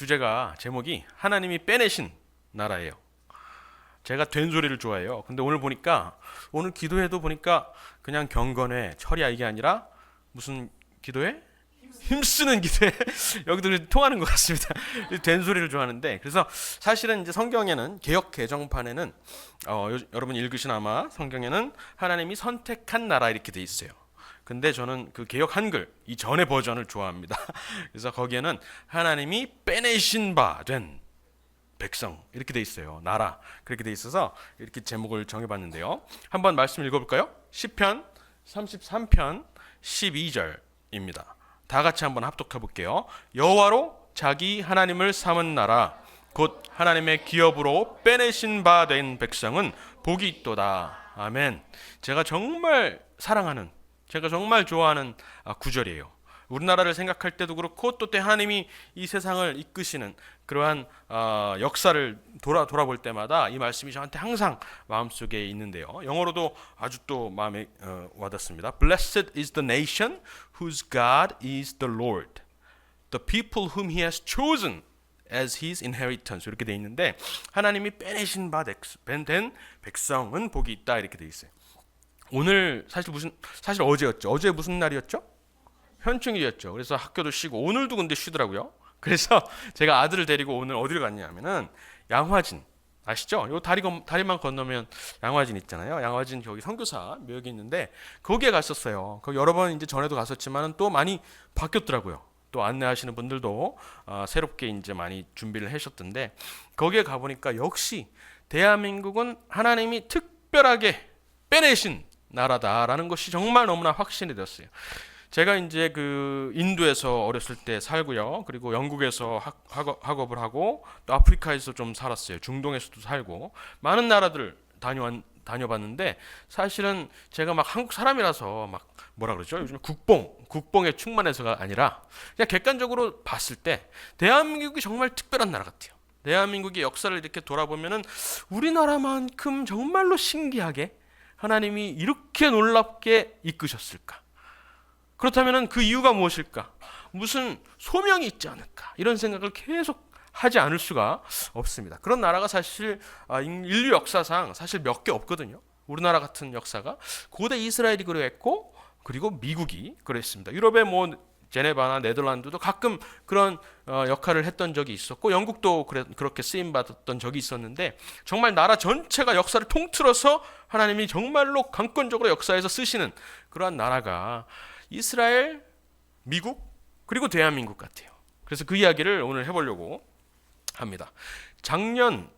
주제가 제목이 하나님이 빼내신 나라예요. 제가 된 소리를 좋아해요. 근데 오늘 보니까 오늘 기도회도 보니까 그냥 경건회 철야 이게 아니라 무슨 기도회? 힘쓰는 기도회. 여기도 통하는 것 같습니다. 된 소리를 좋아하는데 그래서 사실은 이제 성경에는 개역 개정판에는 여러분 읽으신 아마 성경에는 하나님이 선택한 나라 이렇게 돼 있어요. 근데 저는 그 개역 한글 이 전의 버전을 좋아합니다. 그래서 거기에는 하나님이 빼내신 바 된 백성 이렇게 돼 있어요. 나라 그렇게 돼 있어서 이렇게 제목을 정해봤는데요. 한번 말씀 읽어볼까요? 시편 33편 12절입니다. 다 같이 한번 합독해 볼게요. 여호와로 자기 하나님을 삼은 나라 곧 하나님의 기업으로 빼내신 바 된 백성은 복이 있도다. 아멘. 제가 정말 사랑하는 제가 정말 좋아하는 구절이에요. 우리나라를 생각할 때도 그렇고 또 하나님이 이 세상을 이끄시는 그러한 역사를 돌아볼 때마다 이 말씀이 저한테 항상 마음속에 있는데요. 영어로도 아주 또 마음에 와닿습니다. Blessed is the nation whose God is the Lord, the people whom he has chosen as his inheritance 이렇게 돼 있는데 하나님이 빼내신 바 된 백성은 복이 있다 이렇게 돼 있어요. 오늘 사실 어제였죠. 어제 무슨 날이었죠? 현충일이었죠. 그래서 학교도 쉬고 오늘도 근데 쉬더라고요. 그래서 제가 아들을 데리고 오늘 어디를 갔냐면은 양화진 아시죠? 요 다리만 건너면 양화진 있잖아요. 양화진 저기 선교사 묘역이 있는데 거기에 갔었어요. 거기 여러 번 이제 전에도 갔었지만은 또 많이 바뀌었더라고요. 또 안내하시는 분들도 새롭게 이제 많이 준비를 하셨던데 거기에 가보니까 역시 대한민국은 하나님이 특별하게 빼내신 나라다라는 것이 정말 너무나 확신이 되었어요. 제가 이제 그 인도에서 어렸을 때 살고요. 그리고 영국에서 학업을 하고 또 아프리카에서 좀 살았어요. 중동에서도 살고 많은 나라들 다녀봤는데 사실은 제가 막 한국 사람이라서 막 뭐라 그러죠? 요즘 국뽕에 충만해서가 아니라 그냥 객관적으로 봤을 때 대한민국이 정말 특별한 나라 같아요. 대한민국의 역사를 이렇게 돌아보면은 우리나라만큼 정말로 신기하게 하나님이 이렇게 놀랍게 이끄셨을까? 그렇다면 그 이유가 무엇일까? 무슨 소명이 있지 않을까? 이런 생각을 계속 하지 않을 수가 없습니다. 그런 나라가 사실 인류 역사상 사실 몇 개 없거든요. 우리나라 같은 역사가 고대 이스라엘이 그랬고 그리고 미국이 그랬습니다. 유럽의 뭐 제네바나 네덜란드도 가끔 그런 역할을 했던 적이 있었고 영국도 그렇게 쓰임받았던 적이 있었는데 정말 나라 전체가 역사를 통틀어서 하나님이 정말로 강권적으로 역사에서 쓰시는 그러한 나라가 이스라엘, 미국 그리고 대한민국 같아요. 그래서 그 이야기를 오늘 해보려고 합니다. 작년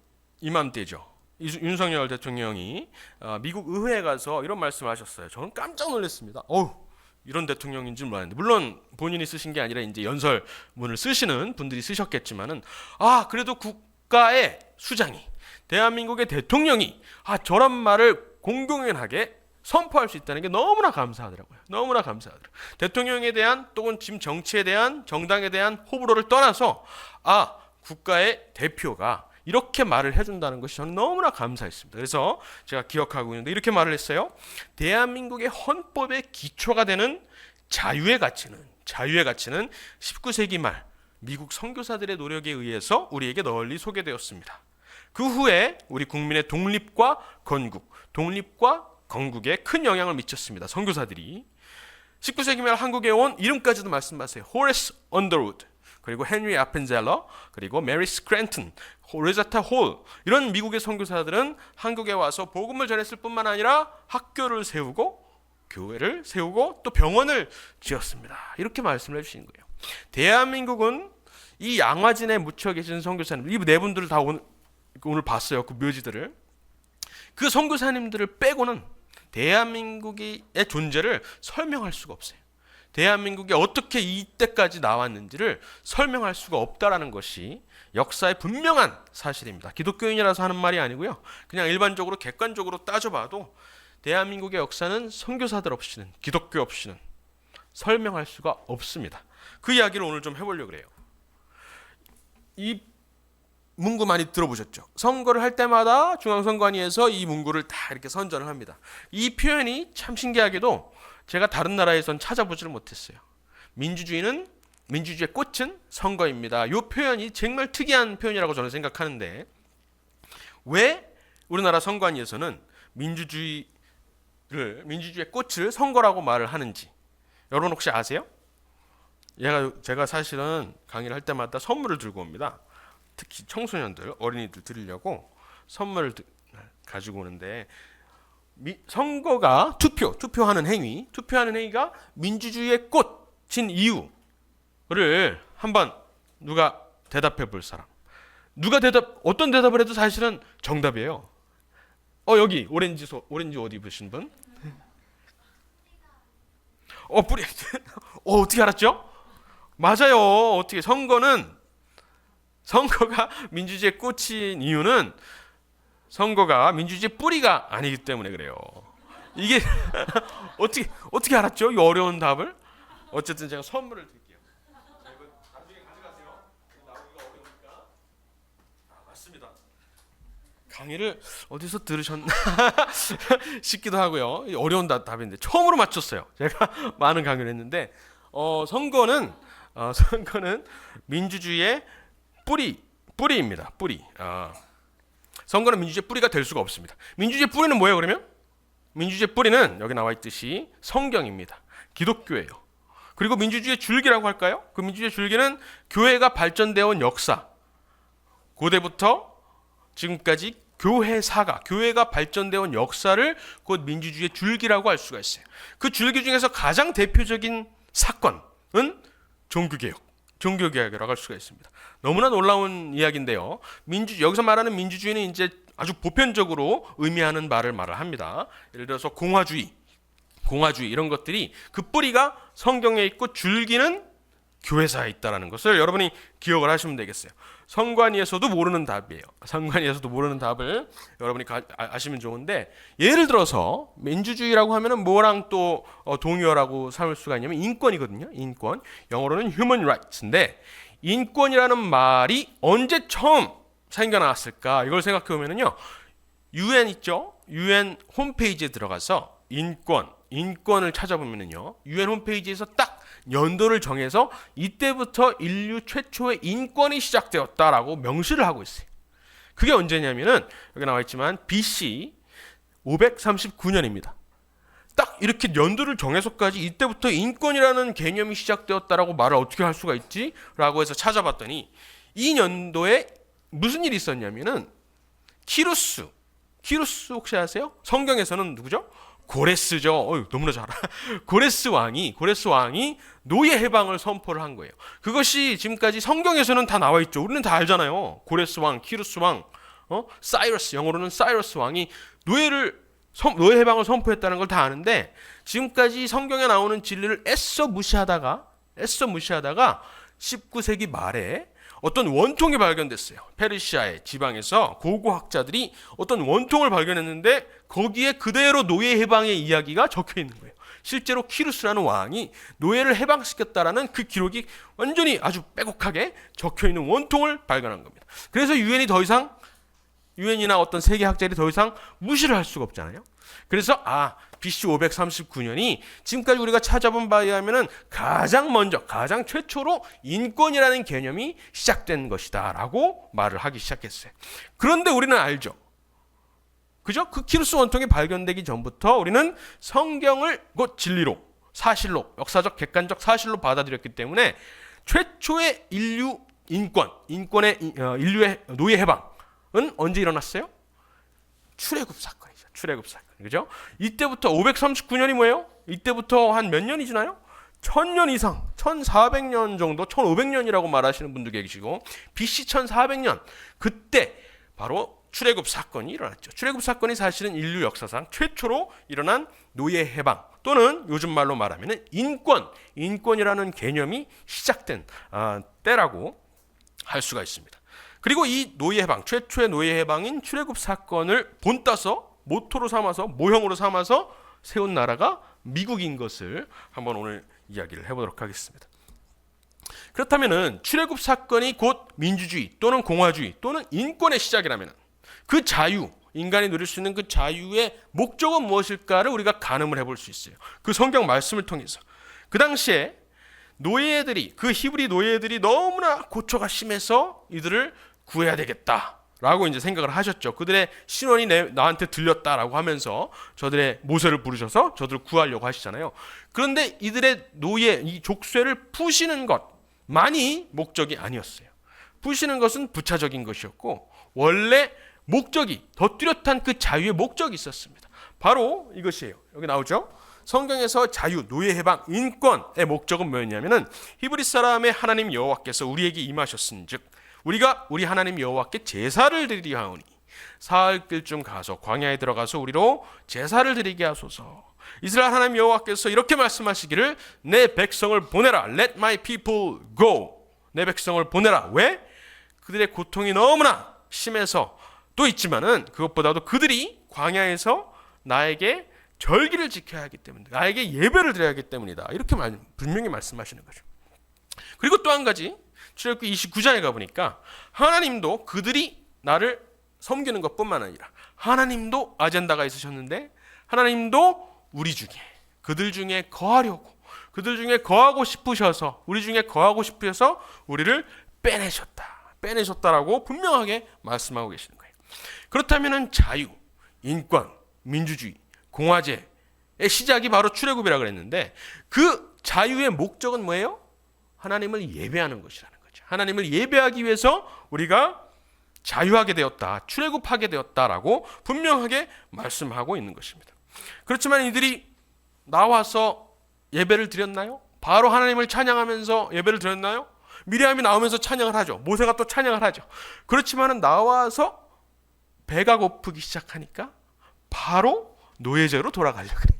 이맘때죠. 윤석열 대통령이 미국 의회에 가서 이런 말씀을 하셨어요. 저는 깜짝 놀랐습니다. 이런 대통령인 줄 몰랐는데 물론 본인이 쓰신 게 아니라 이제 연설문을 쓰시는 분들이 쓰셨겠지만은 그래도 국가의 수장이 대한민국의 대통령이 저런 말을 공공연하게 선포할 수 있다는 게 너무나 감사하더라고요. 너무나 감사하더라고요. 대통령에 대한 또는 지금 정치에 대한 정당에 대한 호불호를 떠나서 국가의 대표가 이렇게 말을 해준다는 것이 저는 너무나 감사했습니다. 그래서 제가 기억하고 있는데 이렇게 말을 했어요. 대한민국의 헌법의 기초가 되는 자유의 가치는 19세기 말 미국 선교사들의 노력에 의해서 우리에게 널리 소개되었습니다. 그 후에 우리 국민의 독립과 건국에 큰 영향을 미쳤습니다. 선교사들이 19세기 말 한국에 온 이름까지도 말씀하세요. 호레스 언더우드 그리고 헨리 아펜젤러 그리고 메리 스크랜튼 로제타 홀 이런 미국의 선교사들은 한국에 와서 복음을 전했을 뿐만 아니라 학교를 세우고 교회를 세우고 또 병원을 지었습니다. 이렇게 말씀을 해주시는 거예요. 대한민국은 이 양화진에 묻혀 계신 선교사님 이 네 분들을 다 오늘 봤어요. 그 묘지들을 그 선교사님들을 빼고는 대한민국의 존재를 설명할 수가 없어요. 대한민국이 어떻게 이때까지 나왔는지를 설명할 수가 없다라는 것이 역사의 분명한 사실입니다. 기독교인이라서 하는 말이 아니고요. 그냥 일반적으로 객관적으로 따져봐도 대한민국의 역사는 선교사들 없이는 기독교 없이는 설명할 수가 없습니다. 그 이야기를 오늘 좀 해보려고 해요. 이 문구 많이 들어보셨죠? 선거를 할 때마다 중앙선관위에서 이 문구를 다 이렇게 선전을 합니다. 이 표현이 참 신기하게도 제가 다른 나라에선 찾아보지를 못했어요. 민주주의는 민주주의의 꽃은 선거입니다. 이 표현이 정말 특이한 표현이라고 저는 생각하는데 왜 우리나라 선관위에서는 민주주의의 꽃을 선거라고 말을 하는지 여러분 혹시 아세요? 제가 사실은 강의를 할 때마다 선물을 들고 옵니다. 특히 청소년들, 어린이들 드리려고 선물을 가지고 오는데 선거가 투표하는 행위가 민주주의의 꽃인 이유를 한번 누가 대답해 볼 사람. 어떤 대답을 해도 사실은 정답이에요. 여기 오렌지 옷 입으신 분? 뿌리. 어떻게 알았죠? 맞아요. 어떻게 선거가 민주주의의 꽃인 이유는 선거가 민주주의의 뿌리가 아니기 때문에 그래요. 이게 어떻게 알았죠? 이 어려운 답을? 어쨌든 제가 선물을 드릴게요. 자, 이거 나중에 가져가세요. 나오기가 어려우니까. 맞습니다. 강의를 어디서 들으셨나 싶기도 하고요. 어려운 답인데 처음으로 맞췄어요. 제가 많은 강의를 했는데 선거는 민주주의의 뿌리입니다. 뿌리. 선거는 민주주의의 뿌리가 될 수가 없습니다. 민주주의의 뿌리는 뭐예요, 그러면? 민주주의의 뿌리는 여기 나와 있듯이 성경입니다. 기독교예요. 그리고 민주주의의 줄기라고 할까요? 그 민주주의의 줄기는 교회가 발전되어 온 역사. 고대부터 지금까지 교회가 발전되어 온 역사를 곧 민주주의의 줄기라고 할 수가 있어요. 그 줄기 중에서 가장 대표적인 사건은 종교개혁이라고 할 수가 있습니다. 너무나 놀라운 이야기인데요. 여기서 말하는 민주주의는 이제 아주 보편적으로 의미하는 말을 합니다. 예를 들어서 공화주의 이런 것들이 그 뿌리가 성경에 있고 줄기는 교회사에 있다는 것을 여러분이 기억을 하시면 되겠어요. 선관위에서도 모르는 답이에요. 선관위에서도 모르는 답을 여러분이 아시면 좋은데 예를 들어서 민주주의라고 하면은 뭐랑 또 동의어라고 삼을 수가 있냐면 인권이거든요. 인권. 영어로는 human rights인데 인권이라는 말이 언제 처음 생겨났을까? 이걸 생각해 보면은요. UN 있죠? UN 홈페이지에 들어가서 인권을 찾아보면은요. UN 홈페이지에서 딱 연도를 정해서 이때부터 인류 최초의 인권이 시작되었다라고 명시를 하고 있어요. 그게 언제냐면은 여기 나와 있지만 BC 539년입니다. 딱 이렇게 연도를 정해서까지 이때부터 인권이라는 개념이 시작되었다라고 말을 어떻게 할 수가 있지? 라고 해서 찾아봤더니 이 연도에 무슨 일이 있었냐면은 키루스 혹시 아세요? 성경에서는 누구죠? 고레스죠. 너무나 잘 알아. 고레스 왕이 노예 해방을 선포를 한 거예요. 그것이 지금까지 성경에서는 다 나와 있죠. 우리는 다 알잖아요. 고레스 왕, 키루스 왕, 사이러스, 영어로는 사이러스 왕이 노예 해방을 선포했다는 걸 다 아는데 지금까지 성경에 나오는 진리를 애써 무시하다가 19세기 말에 어떤 원통이 발견됐어요. 페르시아의 지방에서 고고학자들이 어떤 원통을 발견했는데 거기에 그대로 노예 해방의 이야기가 적혀 있는 거예요. 실제로 키루스라는 왕이 노예를 해방시켰다라는 그 기록이 완전히 아주 빼곡하게 적혀 있는 원통을 발견한 겁니다. 그래서 유엔이나 어떤 세계학자들이 더 이상 무시를 할 수가 없잖아요. 그래서 BC 539년이 지금까지 우리가 찾아본 바에 의하면은 가장 최초로 인권이라는 개념이 시작된 것이다라고 말을 하기 시작했어요. 그런데 우리는 알죠. 그죠? 그 키루스 원통이 발견되기 전부터 우리는 성경을 곧 진리로, 사실로, 역사적 객관적 사실로 받아들였기 때문에 최초의 인류의 노예 해방은 언제 일어났어요? 출애굽 사건이죠. 그죠? 이때부터 539년이 뭐예요? 이때부터 한 몇 년이 지나요? 1000년 이상, 1400년 정도, 1500년이라고 말하시는 분도 계시고 BC 1400년 그때 바로 출애굽 사건이 일어났죠. 출애굽 사건이 사실은 인류 역사상 최초로 일어난 노예 해방 또는 요즘 말로 말하면 인권이라는 개념이 시작된 때라고 할 수가 있습니다. 그리고 이 노예 해방, 최초의 노예 해방인 출애굽 사건을 본따서 모토로 삼아서 모형으로 삼아서 세운 나라가 미국인 것을 한번 오늘 이야기를 해보도록 하겠습니다. 그렇다면은 출애굽 사건이 곧 민주주의 또는 공화주의 또는 인권의 시작이라면 그 자유, 인간이 누릴 수 있는 그 자유의 목적은 무엇일까를 우리가 가늠을 해볼 수 있어요. 그 성경 말씀을 통해서. 그 당시에 노예들이, 그 히브리 노예들이 너무나 고초가 심해서 이들을 구해야 되겠다라고 이제 생각을 하셨죠. 그들의 신원이 나한테 들렸다라고 하면서 저들의 모세를 부르셔서 저들을 구하려고 하시잖아요. 그런데 이들의 노예, 이 족쇄를 푸시는 것만이 목적이 아니었어요. 푸시는 것은 부차적인 것이었고, 원래 목적이, 더 뚜렷한 그 자유의 목적이 있었습니다. 바로 이것이에요. 여기 나오죠. 성경에서 자유, 노예 해방, 인권의 목적은 뭐였냐면은 히브리 사람의 하나님 여호와께서 우리에게 임하셨은즉 우리가 우리 하나님 여호와께 제사를 드리려 하오니 사흘 길쯤 가서 광야에 들어가서 우리로 제사를 드리게 하소서. 이스라엘 하나님 여호와께서 이렇게 말씀하시기를 내 백성을 보내라. Let my people go. 내 백성을 보내라. 왜? 그들의 고통이 너무나 심해서 또 있지만은 그것보다도 그들이 광야에서 나에게 절기를 지켜야 하기 때문에, 나에게 예배를 드려야 하기 때문이다. 이렇게 분명히 말씀하시는 거죠. 그리고 또 한 가지, 출애굽기 29장에 가보니까 하나님도 그들이 나를 섬기는 것뿐만 아니라 하나님도 아젠다가 있으셨는데 하나님도 우리 중에, 그들 중에 거하려고, 그들 중에 거하고 싶으셔서, 우리 중에 거하고 싶으셔서 우리를 빼내셨다라고 분명하게 말씀하고 계시는 거예요. 그렇다면 자유, 인권, 민주주의, 공화제의 시작이 바로 출애굽이라 그랬는데 그 자유의 목적은 뭐예요? 하나님을 예배하는 것이라는 거죠. 하나님을 예배하기 위해서 우리가 자유하게 되었다, 출애굽하게 되었다라고 분명하게 말씀하고 있는 것입니다. 그렇지만 이들이 나와서 예배를 드렸나요? 바로 하나님을 찬양하면서 예배를 드렸나요? 미리암이 나오면서 찬양을 하죠. 모세가 또 찬양을 하죠. 그렇지만은 나와서 배가 고프기 시작하니까 바로 노예제로 돌아가려고 그래요.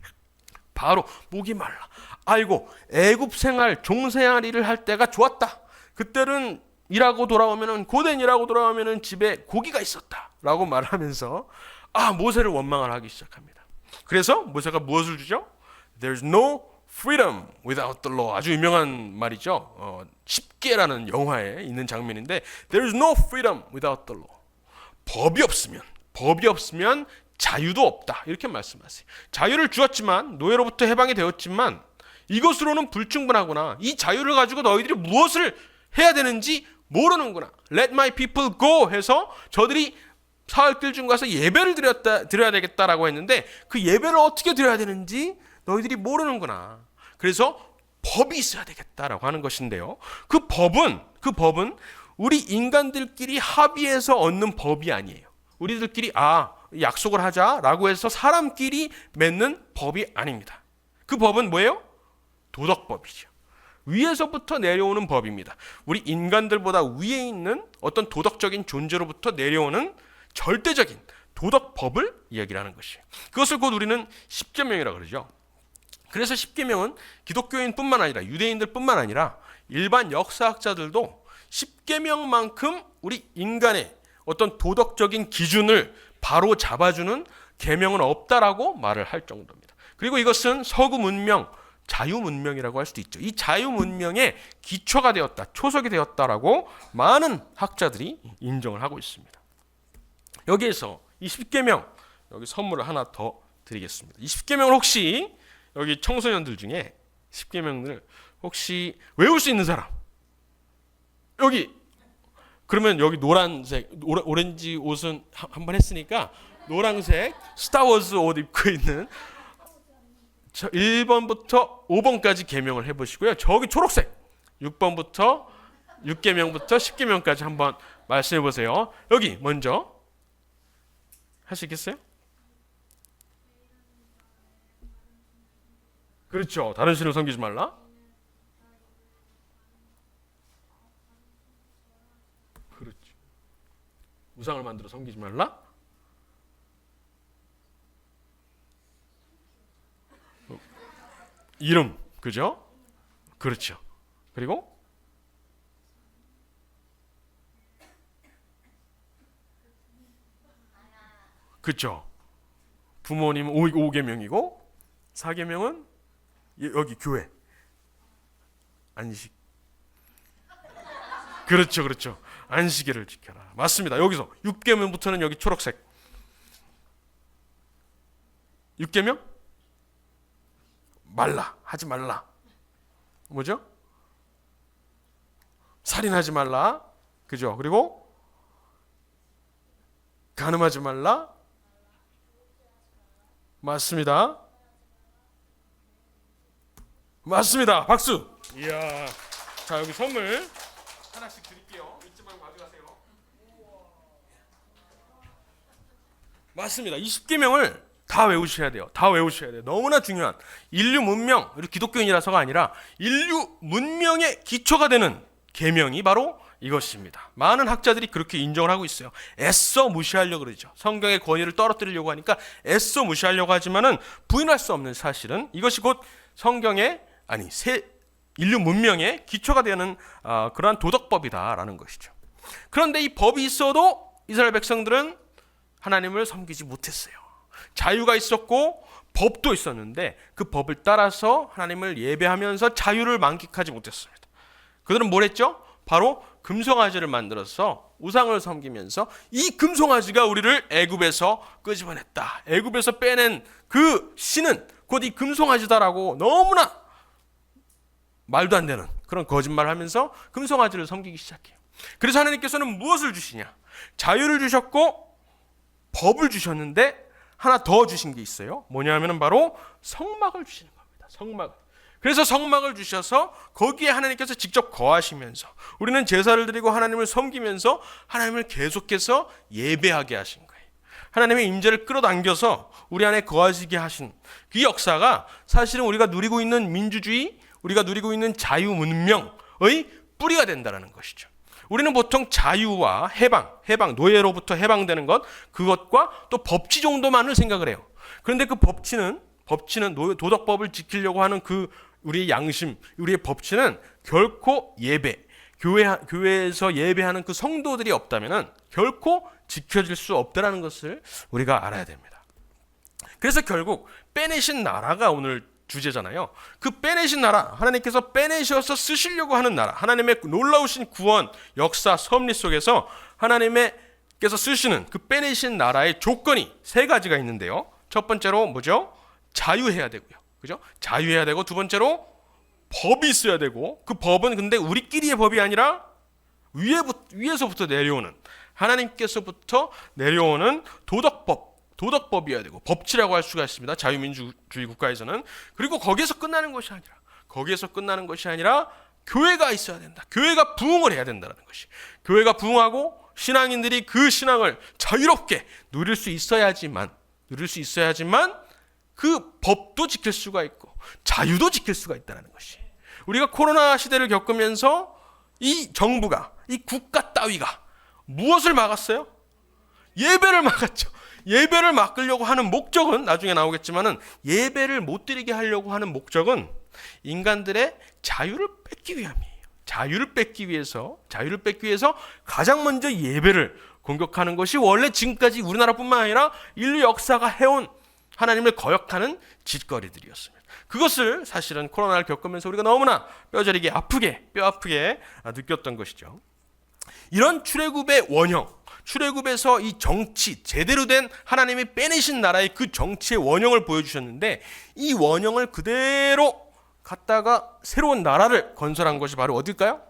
바로 목이 말라. 아이고, 애굽 생활, 종생활 일을 할 때가 좋았다. 그때는 일하고 돌아오면은, 고된 일하고 돌아오면은 집에 고기가 있었다라고 말하면서 모세를 원망을 하기 시작합니다. 그래서 모세가 무엇을 주죠? There's no freedom without the law. 아주 유명한 말이죠. 10개라는 영화에 있는 장면인데 There's no freedom without the law. 법이 없으면 자유도 없다. 이렇게 말씀하세요. 자유를 주었지만, 노예로부터 해방이 되었지만 이것으로는 불충분하구나. 이 자유를 가지고 너희들이 무엇을 해야 되는지 모르는구나. Let my people go 해서 저들이 사흘 길쯤 가서 예배를 드려야 되겠다라고 했는데 그 예배를 어떻게 드려야 되는지 너희들이 모르는구나. 그래서 법이 있어야 되겠다라고 하는 것인데요. 그 법은 우리 인간들끼리 합의해서 얻는 법이 아니에요. 우리들끼리 약속을 하자라고 해서 사람끼리 맺는 법이 아닙니다. 그 법은 뭐예요? 도덕법이죠. 위에서부터 내려오는 법입니다. 우리 인간들보다 위에 있는 어떤 도덕적인 존재로부터 내려오는 절대적인 도덕법을 이야기를 하는 것이에요. 그것을 곧 우리는 십계명이라고 그러죠. 그래서 십계명은 기독교인뿐만 아니라 유대인들뿐만 아니라 일반 역사학자들도 십계명만큼 우리 인간의 어떤 도덕적인 기준을 바로 잡아주는 계명은 없다라고 말을 할 정도입니다. 그리고 이것은 서구 문명, 자유 문명이라고 할 수도 있죠. 이 자유 문명의 기초가 되었다, 초석이 되었다라고 많은 학자들이 인정을 하고 있습니다. 여기에서 이 십계명, 여기 선물을 하나 더 드리겠습니다. 이 십계명을 혹시 여기 청소년들 중에 십계명을 혹시 외울 수 있는 사람? 여기 그러면 여기 노란색, 오렌지 옷은 한번 했으니까 노란색 스타워즈 옷 입고 있는 1번부터 5번까지 계명을 해보시고요. 저기 초록색 6번부터 6계명부터 10계명까지 한번 말씀해 보세요. 여기 먼저 하시겠어요? 그렇죠. 다른 신을 섬기지 말라. 그렇죠. 우상을 만들어 섬기지 말라. 이름, 그죠? 그렇죠. 그리고 그렇죠. 부모님은 5계명이고 4계명은 여기 교회 안식. 그렇죠. 안식일을 지켜라. 맞습니다. 여기서 6계명부터는 여기 초록색. 6계명? 말라. 하지 말라. 뭐죠? 살인하지 말라. 그죠? 그리고 간음하지 말라. 맞습니다. 맞습니다. 박수. 이야. 자, 여기 선물 하나씩 드릴게요. 잊지 말고 가져가세요. 맞습니다. 20계명을 다 외우셔야 돼요. 다 외우셔야 돼요. 너무나 중요한 인류 문명, 우리 기독교인이라서가 아니라 인류 문명의 기초가 되는 계명이 바로 이것입니다. 많은 학자들이 그렇게 인정을 하고 있어요. 애써 무시하려고 그러죠. 성경의 권위를 떨어뜨리려고 하니까 애써 무시하려고 하지만은 부인할 수 없는 사실은 이것이 곧 성경의 인류 문명의 기초가 되는 그러한 도덕법이다라는 것이죠. 그런데 이 법이 있어도 이스라엘 백성들은 하나님을 섬기지 못했어요. 자유가 있었고 법도 있었는데 그 법을 따라서 하나님을 예배하면서 자유를 만끽하지 못했습니다. 그들은 뭘 했죠? 바로 금송아지를 만들어서 우상을 섬기면서 이 금송아지가 우리를 애굽에서 끄집어냈다. 애굽에서 빼낸 그 신은 곧 이 금송아지다라고 너무나 말도 안 되는 그런 거짓말을 하면서 금송아지를 섬기기 시작해요. 그래서 하나님께서는 무엇을 주시냐? 자유를 주셨고 법을 주셨는데 하나 더 주신 게 있어요. 뭐냐면은 바로 성막을 주시는 겁니다. 성막. 그래서 성막을 주셔서 거기에 하나님께서 직접 거하시면서 우리는 제사를 드리고 하나님을 섬기면서 하나님을 계속해서 예배하게 하신 거예요. 하나님의 임재를 끌어당겨서 우리 안에 거하시게 하신 그 역사가 사실은 우리가 누리고 있는 민주주의, 우리가 누리고 있는 자유 문명의 뿌리가 된다는 것이죠. 우리는 보통 자유와 해방, 노예로부터 해방되는 것, 그것과 또 법치 정도만을 생각을 해요. 그런데 그 법치는 도덕법을 지키려고 하는 그 우리의 양심, 우리의 법치는 결코 교회에서 예배하는 그 성도들이 없다면은 결코 지켜질 수 없다는 것을 우리가 알아야 됩니다. 그래서 결국 빼내신 나라가 오늘 주제잖아요. 그 빼내신 나라, 하나님께서 빼내셔서 쓰시려고 하는 나라, 하나님의 놀라우신 구원, 역사, 섭리 속에서 하나님께서 쓰시는 그 빼내신 나라의 조건이 세 가지가 있는데요. 첫 번째로 뭐죠? 자유해야 되고요. 그죠? 자유해야 되고, 두 번째로 법이 있어야 되고, 그 법은 근데 우리끼리의 법이 아니라 위에서부터 내려오는, 하나님께서부터 내려오는 도덕법이어야 되고, 법치라고 할 수가 있습니다. 자유민주주의 국가에서는. 그리고 거기에서 끝나는 것이 아니라 교회가 있어야 된다. 교회가 부흥을 해야 된다는 것이. 교회가 부흥하고 신앙인들이 그 신앙을 자유롭게 누릴 수 있어야지만 그 법도 지킬 수가 있고 자유도 지킬 수가 있다는 것이. 우리가 코로나 시대를 겪으면서 이 정부가, 이 국가 따위가 무엇을 막았어요? 예배를 막았죠. 예배를 막으려고 하는 목적은 나중에 나오겠지만은 예배를 못 드리게 하려고 하는 목적은 인간들의 자유를 뺏기 위함이에요. 자유를 뺏기 위해서 가장 먼저 예배를 공격하는 것이 원래 지금까지 우리나라뿐만 아니라 인류 역사가 해온 하나님을 거역하는 짓거리들이었습니다. 그것을 사실은 코로나를 겪으면서 우리가 너무나 뼈저리게 뼈 아프게 느꼈던 것이죠. 이런 출애굽의 원형, 출애굽에서 이 정치, 제대로 된 하나님이 빼내신 나라의 그 정치의 원형을 보여주셨는데 이 원형을 그대로 갖다가 새로운 나라를 건설한 것이 바로 어딜까요?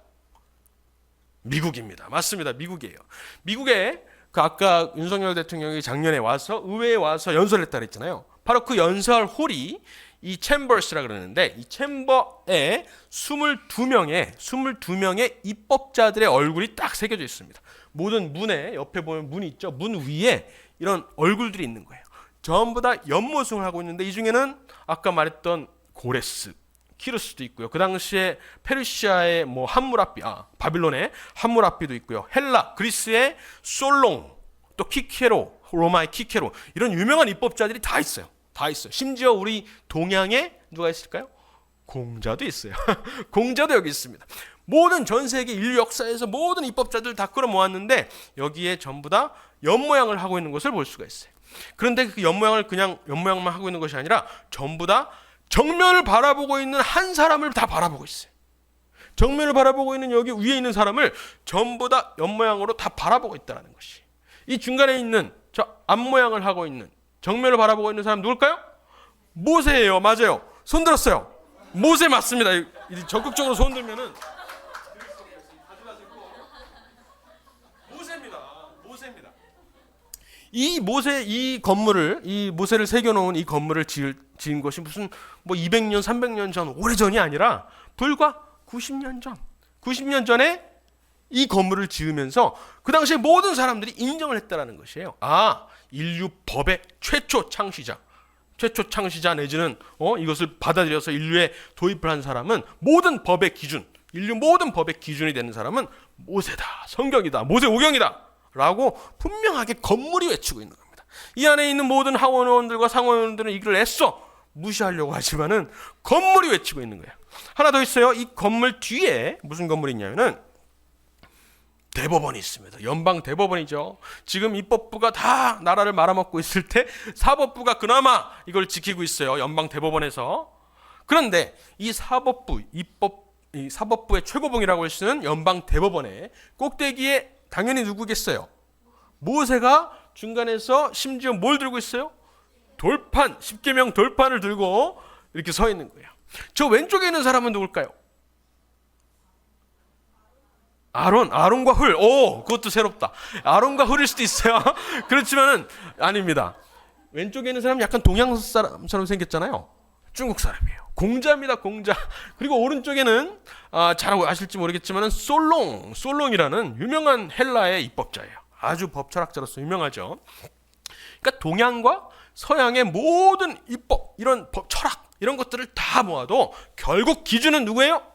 미국입니다. 맞습니다. 미국이에요. 미국에 그 아까 윤석열 대통령이 작년에 와서 의회에 와서 연설했다 그랬잖아요. 바로 그 연설홀이 이 챔버스라 그러는데 이 챔버에 22명의 입법자들의 얼굴이 딱 새겨져 있습니다. 모든 문에 옆에 보면 문이 있죠. 문 위에 이런 얼굴들이 있는 거예요. 전부 다 연모승을 하고 있는데 이 중에는 아까 말했던 고레스, 키루스도 있고요. 그 당시에 페르시아의 바빌론의 함무라비도 있고요. 헬라, 그리스의 솔롱, 또 키케로, 로마의 키케로 이런 유명한 입법자들이 다 있어요. 심지어 우리 동양에 누가 있을까요? 공자도 있어요. 공자도 여기 있습니다. 모든 전 세계 인류 역사에서 모든 입법자들 다 끌어모았는데 여기에 전부 다 연모양을 하고 있는 것을 볼 수가 있어요. 그런데 그 연모양을 그냥 연모양만 하고 있는 것이 아니라 전부 다 정면을 바라보고 있는 한 사람을 다 바라보고 있어요. 정면을 바라보고 있는 여기 위에 있는 사람을 전부 다 연모양으로 다 바라보고 있다는 것이. 이 중간에 있는 저 앞모양을 하고 있는 정면을 바라보고 있는 사람 누굴까요? 모세예요. 맞아요. 손 들었어요. 모세 맞습니다. 적극적으로 손 들면은 이 건물을, 이 모세를 새겨놓은 이 건물을 지은 것이 무슨 뭐 200년, 300년 전, 오래전이 아니라 불과 90년 전. 90년 전에 이 건물을 지으면서 그 당시에 모든 사람들이 인정을 했다라는 것이에요. 아, 인류 법의 최초 창시자 내지는 이것을 받아들여서 인류에 도입을 한 사람은 모든 법의 기준, 인류 모든 법의 기준이 되는 사람은 모세다, 성경이다, 모세오경이다 라고 분명하게 건물이 외치고 있는 겁니다. 이 안에 있는 모든 하원의원들과 상원의원들은 이걸 애써 무시하려고 하지만은 건물이 외치고 있는 거예요. 하나 더 있어요. 이 건물 뒤에 무슨 건물이 있냐면은 대법원이 있습니다. 연방 대법원이죠. 지금 입법부가 다 나라를 말아먹고 있을 때 사법부가 그나마 이걸 지키고 있어요. 연방 대법원에서. 그런데 이 사법부의 최고봉이라고 할 수 있는 연방 대법원의 꼭대기에 당연히 누구겠어요? 모세가 중간에서 심지어 뭘 들고 있어요? 돌판, 십계명 돌판을 들고 이렇게 서 있는 거예요. 저 왼쪽에 있는 사람은 누굴까요? 아론과 훌. 오, 그것도 새롭다. 아론과 훌일 수도 있어요. 그렇지만은 아닙니다. 왼쪽에 있는 사람은 약간 동양 사람처럼 생겼잖아요. 중국 사람이에요. 공자입니다, 공자. 그리고 오른쪽에는 잘 아실지 모르겠지만은 솔롱이라는 유명한 헬라의 입법자예요. 아주 법철학자로서 유명하죠. 그러니까 동양과 서양의 모든 입법, 이런 철학, 이런 것들을 다 모아도 결국 기준은 누구예요?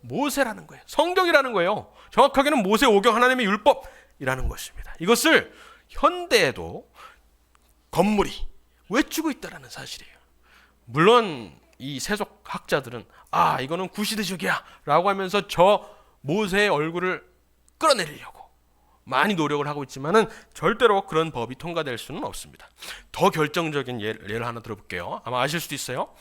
모세라는 거예요. 성경이라는 거예요. 정확하게는 모세오경, 하나님의 율법이라는 것입니다. 이것을 현대에도 건물이 외치고 있다는 사실이에요. 물론 이 세속학자들은 이거는 구시대적이야 라고 하면서 저 모세의 얼굴을 끌어내리려고 많이 노력을 하고 있지만은 절대로 그런 법이 통과될 수는 없습니다. 더 결정적인 예를 하나 들어볼게요. 아마 아실 수도 있어요.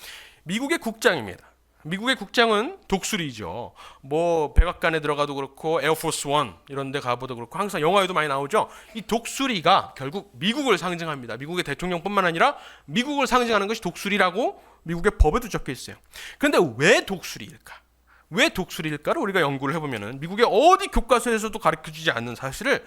미국의 국장입니다. 미국의 국장은 독수리죠. 뭐 백악관에 들어가도 그렇고 에어포스 원 이런 데 가봐도 그렇고 항상 영화에도 많이 나오죠. 이 독수리가 결국 미국을 상징합니다. 미국의 대통령뿐만 아니라 미국을 상징하는 것이 독수리라고 미국의 법에도 적혀 있어요. 그런데 왜 독수리일까? 왜 독수리일까를 우리가 연구를 해보면은 미국의 어디 교과서에서도 가르쳐주지 않는 사실을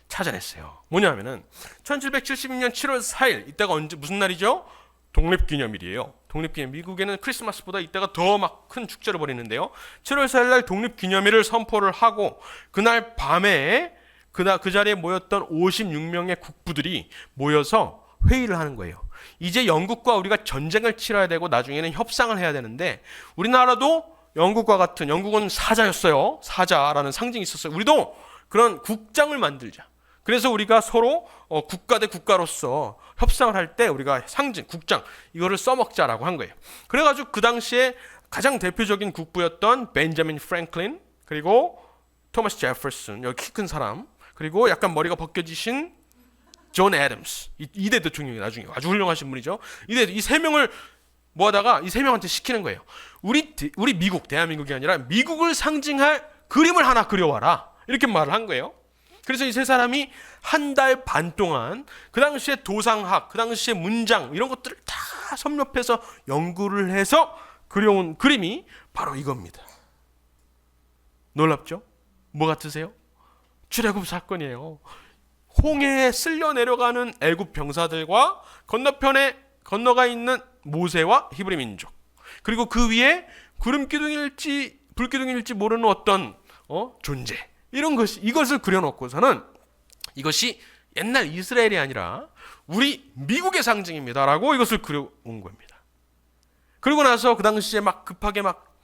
찾아냈어요. 뭐냐면은 1776년 7월 4일 이때가 무슨 날이죠? 독립기념일이에요. 독립기념. 미국에는 크리스마스보다 이때가 더 막 큰 축제를 벌이는데요. 7월 4일 날 독립기념일을 선포를 하고 그날 밤에 그 자리에 모였던 56명의 국부들이 모여서 회의를 하는 거예요. 이제 영국과 우리가 전쟁을 치러야 되고 나중에는 협상을 해야 되는데 우리나라도 영국과 같은, 영국은 사자였어요. 사자라는 상징이 있었어요. 우리도 그런 국장을 만들자. 그래서 우리가 서로 국가 대 국가로서 협상을 할 때 우리가 상징, 국장 이거를 써먹자라고 한 거예요. 그래가지고 그 당시에 가장 대표적인 국부였던 벤자민 프랭클린, 그리고 토마스 제퍼슨, 여기 키 큰 사람, 그리고 약간 머리가 벗겨지신 존 애덤스, 2대 대통령이 나중에 아주 훌륭하신 분이죠. 이 세 명을 모아다가 이 세 명한테 시키는 거예요. 우리 미국, 대한민국이 아니라 미국을 상징할 그림을 하나 그려와라. 이렇게 말을 한 거예요. 그래서 이 세 사람이 한 달 반 동안 그 당시에 도상학, 그 당시에 문장 이런 것들을 다 섭렵해서 연구를 해서 그려온 그림이 바로 이겁니다. 놀랍죠? 뭐 같으세요? 출애굽 사건이에요. 홍해에 쓸려 내려가는 애굽 병사들과 건너편에 건너가 있는 모세와 히브리 민족, 그리고 그 위에 구름 기둥일지 불기둥일지 모르는 어떤 존재, 이것을 그려놓고서는 이것이 옛날 이스라엘이 아니라 우리 미국의 상징입니다라고 이것을 그려온 겁니다. 그리고 나서 그 당시에 막 급하게 막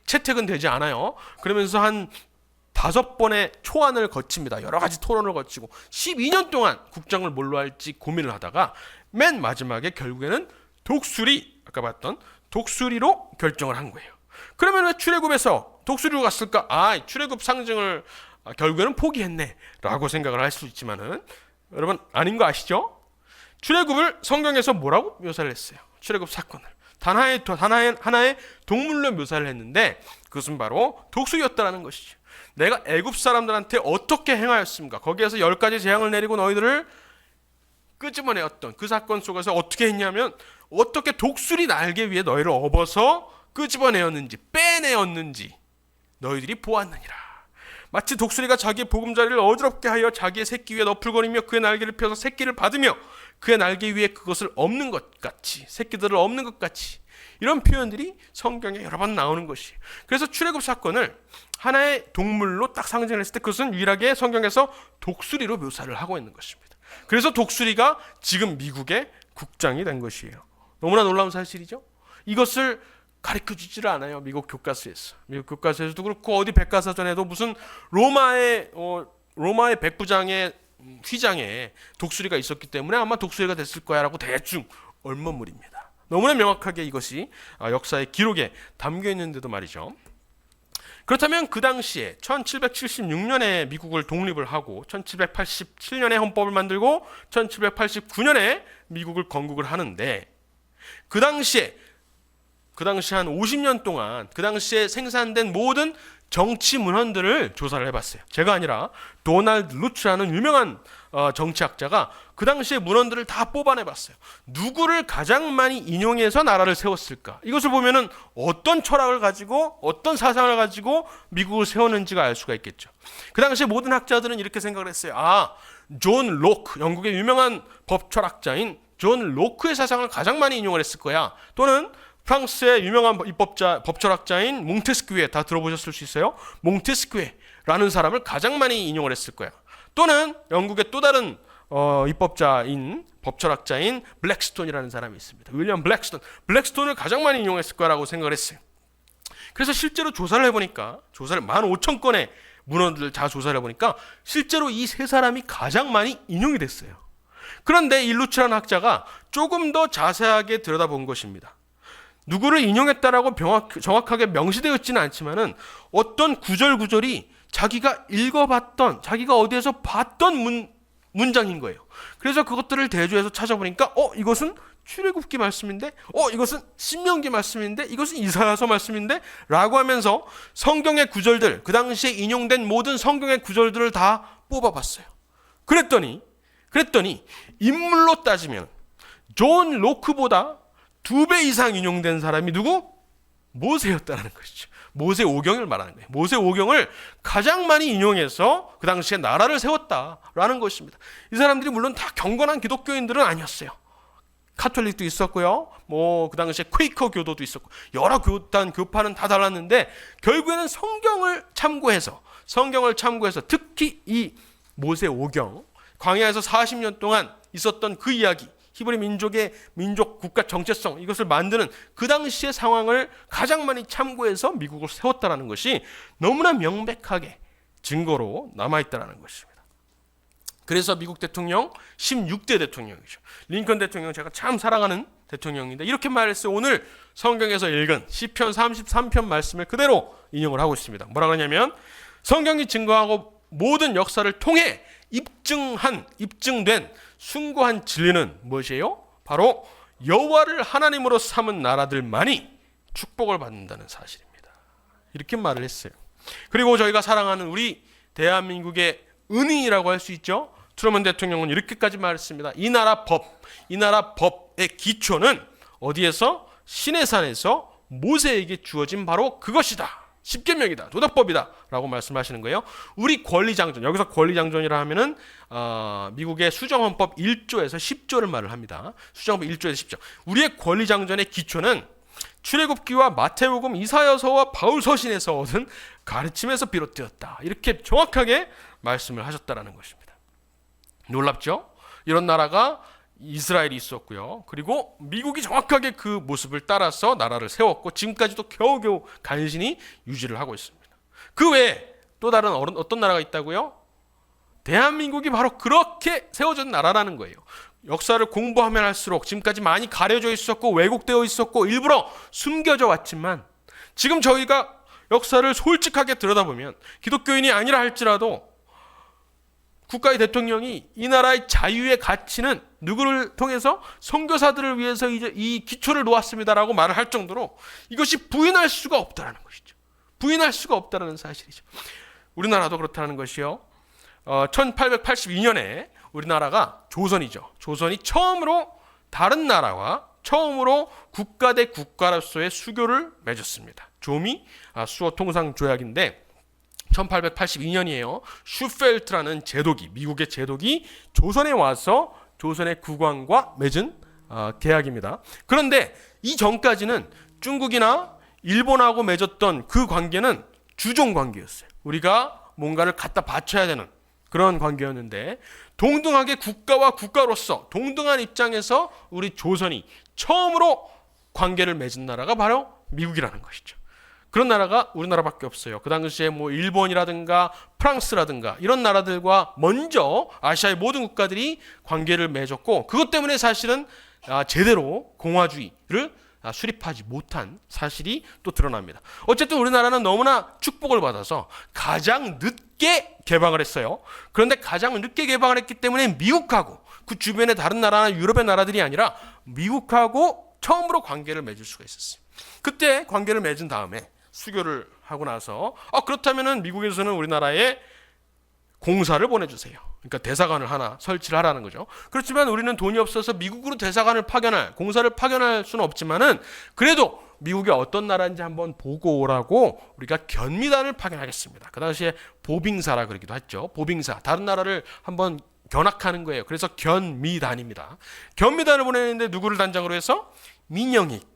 채택은 되지 않아요. 그러면서 한 5번의 초안을 거칩니다. 여러 가지 토론을 거치고 12년 동안 국장을 뭘로 할지 고민을 하다가 맨 마지막에 결국에는 아까 봤던 독수리로 결정을 한 거예요. 그러면 왜 출애굽에서 독수리로 갔을까? 출애굽 상징을 결국에는 포기했네 라고 생각을 할 수 있지만은 여러분 아닌 거 아시죠? 출애굽을 성경에서 뭐라고 묘사를 했어요? 출애굽 사건을 하나의 동물로 묘사를 했는데 그것은 바로 독수리였다라는 것이죠. 내가 애굽 사람들한테 어떻게 행하였습니까? 거기에서 10가지 재앙을 내리고 너희들을 끄집어내었던 그 사건 속에서 어떻게 했냐면 어떻게 독수리 날개 위에 너희를 업어서 끄집어내었는지 빼내었는지 너희들이 보았느니라. 마치 독수리가 자기의 보금자리를 어지럽게 하여 자기의 새끼 위에 너풀거리며 그의 날개를 펴서 새끼를 받으며 그의 날개 위에 그것을 엎는 것 같이, 새끼들을 엎는 것 같이, 이런 표현들이 성경에 여러 번 나오는 것이에요. 그래서 출애굽 사건을 하나의 동물로 딱 상징을 했을 때 그것은 유일하게 성경에서 독수리로 묘사를 하고 있는 것입니다. 그래서 독수리가 지금 미국의 국장이 된 것이에요. 너무나 놀라운 사실이죠. 이것을 가르쳐주지를 않아요. 미국 교과서에서. 미국 교과서에서도 그렇고 어디 백과사전에도 무슨 로마의 백부장의 휘장에 독수리가 있었기 때문에 아마 독수리가 됐을 거야 라고 대충 얼머무립니다. 너무나 명확하게 이것이 역사의 기록에 담겨 있는데도 말이죠. 그렇다면 그 당시에 1776년에 미국을 독립을 하고 1787년에 헌법을 만들고 1789년에 미국을 건국을 하는데 그 당시에 한 50년 동안 그 당시에 생산된 모든 정치 문헌들을 조사를 해봤어요. 제가 아니라 도널드 루츠라는 유명한 정치학자가 그 당시의 문헌들을 다 뽑아내봤어요. 누구를 가장 많이 인용해서 나라를 세웠을까? 이것을 보면은 어떤 철학을 가지고 어떤 사상을 가지고 미국을 세웠는지가 알 수가 있겠죠. 그 당시에 모든 학자들은 이렇게 생각을 했어요. 존 로크, 영국의 유명한 법철학자인 존 로크의 사상을 가장 많이 인용을 했을 거야. 또는 프랑스의 유명한 법철학자인 몽테스큐에, 다 들어보셨을 수 있어요. 몽테스큐라는 사람을 가장 많이 인용을 했을 거야. 또는 영국의 또 다른 법철학자인 블랙스톤이라는 사람이 있습니다. 윌리엄 블랙스톤을 가장 많이 인용했을 거라고 생각을 했어요. 그래서 실제로 조사를 해보니까 15,000건의 문헌들을 다 조사를 해보니까 실제로 이 세 사람이 가장 많이 인용이 됐어요. 그런데 일루츠라는 학자가 조금 더 자세하게 들여다본 것입니다. 누구를 인용했다라고 정확하게 명시되어 있지는 않지만은 어떤 구절이 자기가 읽어봤던, 자기가 어디에서 봤던 문장인 거예요. 그래서 그것들을 대조해서 찾아보니까 이것은 출애굽기 말씀인데, 이것은 신명기 말씀인데, 이것은 이사야서 말씀인데 라고 하면서 성경의 구절들, 그 당시에 인용된 모든 성경의 구절들을 다 뽑아봤어요. 그랬더니 인물로 따지면 존 로크보다 2배 이상 인용된 사람이 누구? 모세였다는 것이죠. 모세오경을 말하는 거예요. 모세오경을 가장 많이 인용해서 그 당시에 나라를 세웠다라는 것입니다. 이 사람들이 물론 다 경건한 기독교인들은 아니었어요. 카톨릭도 있었고요. 그 당시에 퀘이커 교도도 있었고 여러 교파는 다 달랐는데 결국에는 성경을 참고해서 특히 이 모세오경, 광야에서 40년 동안 있었던 그 이야기, 히브리 민족의 민족 국가 정체성, 이것을 만드는 그 당시의 상황을 가장 많이 참고해서 미국을 세웠다는 것이 너무나 명백하게 증거로 남아있다는 것입니다. 그래서 미국 대통령 16대 대통령이죠. 링컨 대통령, 제가 참 사랑하는 대통령인데 이렇게 말했어요. 오늘 성경에서 읽은 시편 33편 말씀을 그대로 인용을 하고 있습니다. 뭐라 그러냐면 성경이 증거하고 모든 역사를 통해 입증된 숭고한 진리는 무엇이에요? 바로 여호와를 하나님으로 삼은 나라들만이 축복을 받는다는 사실입니다. 이렇게 말을 했어요. 그리고 저희가 사랑하는 우리 대한민국의 은인이라고 할 수 있죠. 트루먼 대통령은 이렇게까지 말했습니다. 이 나라 법의 기초는 어디에서? 시내산에서 모세에게 주어진 바로 그것이다. 십계명이다, 도덕법이다 라고 말씀하시는 거예요. 우리 권리장전, 여기서 권리장전이라 하면은 미국의 수정헌법 1조에서 10조를 말을 합니다. 수정헌법 1조에서 10조. 우리의 권리장전의 기초는 출애굽기와 마태복음, 이사야서와 바울서신에서 얻은 가르침에서 비롯되었다. 이렇게 정확하게 말씀을 하셨다는 것입니다. 놀랍죠? 이런 나라가 이스라엘이 있었고요. 그리고 미국이 정확하게 그 모습을 따라서 나라를 세웠고 지금까지도 겨우겨우 간신히 유지를 하고 있습니다. 그 외에 또 다른 어떤 나라가 있다고요? 대한민국이 바로 그렇게 세워진 나라라는 거예요. 역사를 공부하면 할수록 지금까지 많이 가려져 있었고 왜곡되어 있었고 일부러 숨겨져 왔지만 지금 저희가 역사를 솔직하게 들여다보면 기독교인이 아니라 할지라도 국가의 대통령이 이 나라의 자유의 가치는 누구를 통해서 선교사들을 위해서 이제 이 기초를 놓았습니다라고 말을 할 정도로 이것이 부인할 수가 없다라는 것이죠. 부인할 수가 없다라는 사실이죠. 우리나라도 그렇다는 것이요. 1882년에 우리나라가 조선이죠. 조선이 처음으로 다른 나라와 처음으로 국가 대 국가로서의 수교를 맺었습니다. 조미 수어 통상 조약인데 1882년이에요. 슈펠트라는 제독이, 미국의 제독이 조선에 와서 조선의 국왕과 맺은 계약입니다. 그런데 이 전까지는 중국이나 일본하고 맺었던 그 관계는 주종 관계였어요. 우리가 뭔가를 갖다 바쳐야 되는 그런 관계였는데, 동등하게 국가와 국가로서 동등한 입장에서 우리 조선이 처음으로 관계를 맺은 나라가 바로 미국이라는 것이죠. 그런 나라가 우리나라밖에 없어요. 그 당시에 뭐 일본이라든가 프랑스라든가 이런 나라들과 먼저 아시아의 모든 국가들이 관계를 맺었고, 그것 때문에 사실은 제대로 공화주의를 수립하지 못한 사실이 또 드러납니다. 어쨌든 우리나라는 너무나 축복을 받아서 가장 늦게 개방을 했어요. 그런데 가장 늦게 개방을 했기 때문에 미국하고 그 주변의 다른 나라나 유럽의 나라들이 아니라 미국하고 처음으로 관계를 맺을 수가 있었어요. 그때 관계를 맺은 다음에 수교를 하고 나서 그렇다면은 미국에서는 우리나라에 공사를 보내주세요. 그러니까 대사관을 하나 설치를 하라는 거죠. 그렇지만 우리는 돈이 없어서 미국으로 대사관을 파견할, 공사를 파견할 수는 없지만은 그래도 미국이 어떤 나라인지 한번 보고 오라고 우리가 견미단을 파견하겠습니다. 그 당시에 보빙사라 그러기도 했죠. 보빙사, 다른 나라를 한번 견학하는 거예요. 그래서 견미단입니다. 견미단을 보내는데 누구를 단장으로 해서? 민영익,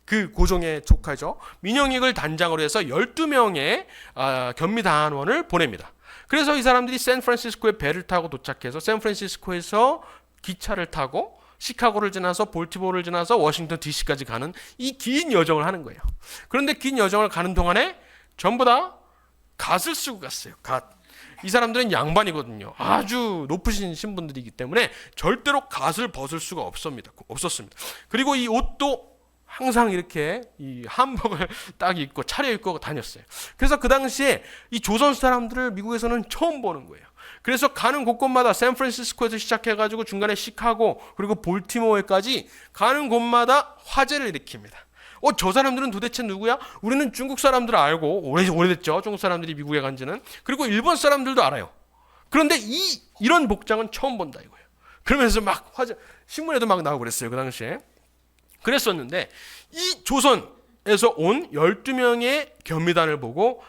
그 고종의 조카죠. 민영익을 단장으로 해서 12명의 견미단원을 보냅니다. 그래서 이 사람들이 샌프란시스코에 배를 타고 도착해서 샌프란시스코에서 기차를 타고 시카고를 지나서 볼티모어를 지나서 워싱턴 DC까지 가는 이 긴 여정을 하는 거예요. 그런데 긴 여정을 가는 동안에 전부 다 갓을 쓰고 갔어요. 갓. 이 사람들은 양반이거든요. 아주 높으신 신분들이기 때문에 절대로 갓을 벗을 수가 없었습니다. 그리고 이 옷도 항상 이렇게 이 한복을 딱 입고 차려입고 다녔어요. 그래서 그 당시에 이 조선 사람들을 미국에서는 처음 보는 거예요. 그래서 가는 곳곳마다 샌프란시스코에서 시작해가지고 중간에 시카고 그리고 볼티모어까지 가는 곳마다 화제를 일으킵니다. 저 사람들은 도대체 누구야? 우리는 중국 사람들 알고 오래됐죠. 중국 사람들이 미국에 간 지는. 그리고 일본 사람들도 알아요. 그런데 이런 복장은 처음 본다 이거예요. 그러면서 막 화제, 신문에도 막 나오고 그랬어요. 그 당시에. 그랬었는데 이 조선에서 온 12명의 견미단을 보고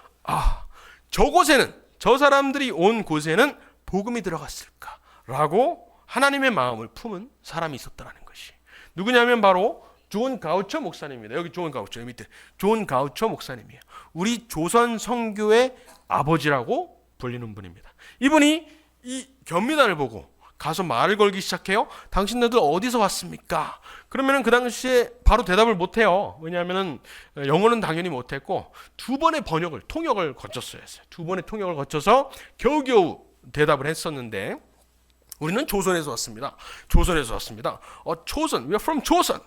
저곳에는, 저 사람들이 온 곳에는 복음이 들어갔을까라고 하나님의 마음을 품은 사람이 있었다는 것이 누구냐면 바로 존 가우처 목사님입니다. 여기 존 가우처, 밑에 존 가우처 목사님이에요. 우리 조선 선교의 아버지라고 불리는 분입니다. 이분이 이 견미단을 보고 가서 말을 걸기 시작해요. 당신네들 어디서 왔습니까? 그러면은 그 당시에 바로 대답을 못해요. 왜냐하면은 영어는 당연히 못했고 두 번의 통역을 거쳤어야 했어요. 두 번의 통역을 거쳐서 겨우겨우 대답을 했었는데, 우리는 조선에서 왔습니다. 조선에서 왔습니다. 조선, we are from 조선.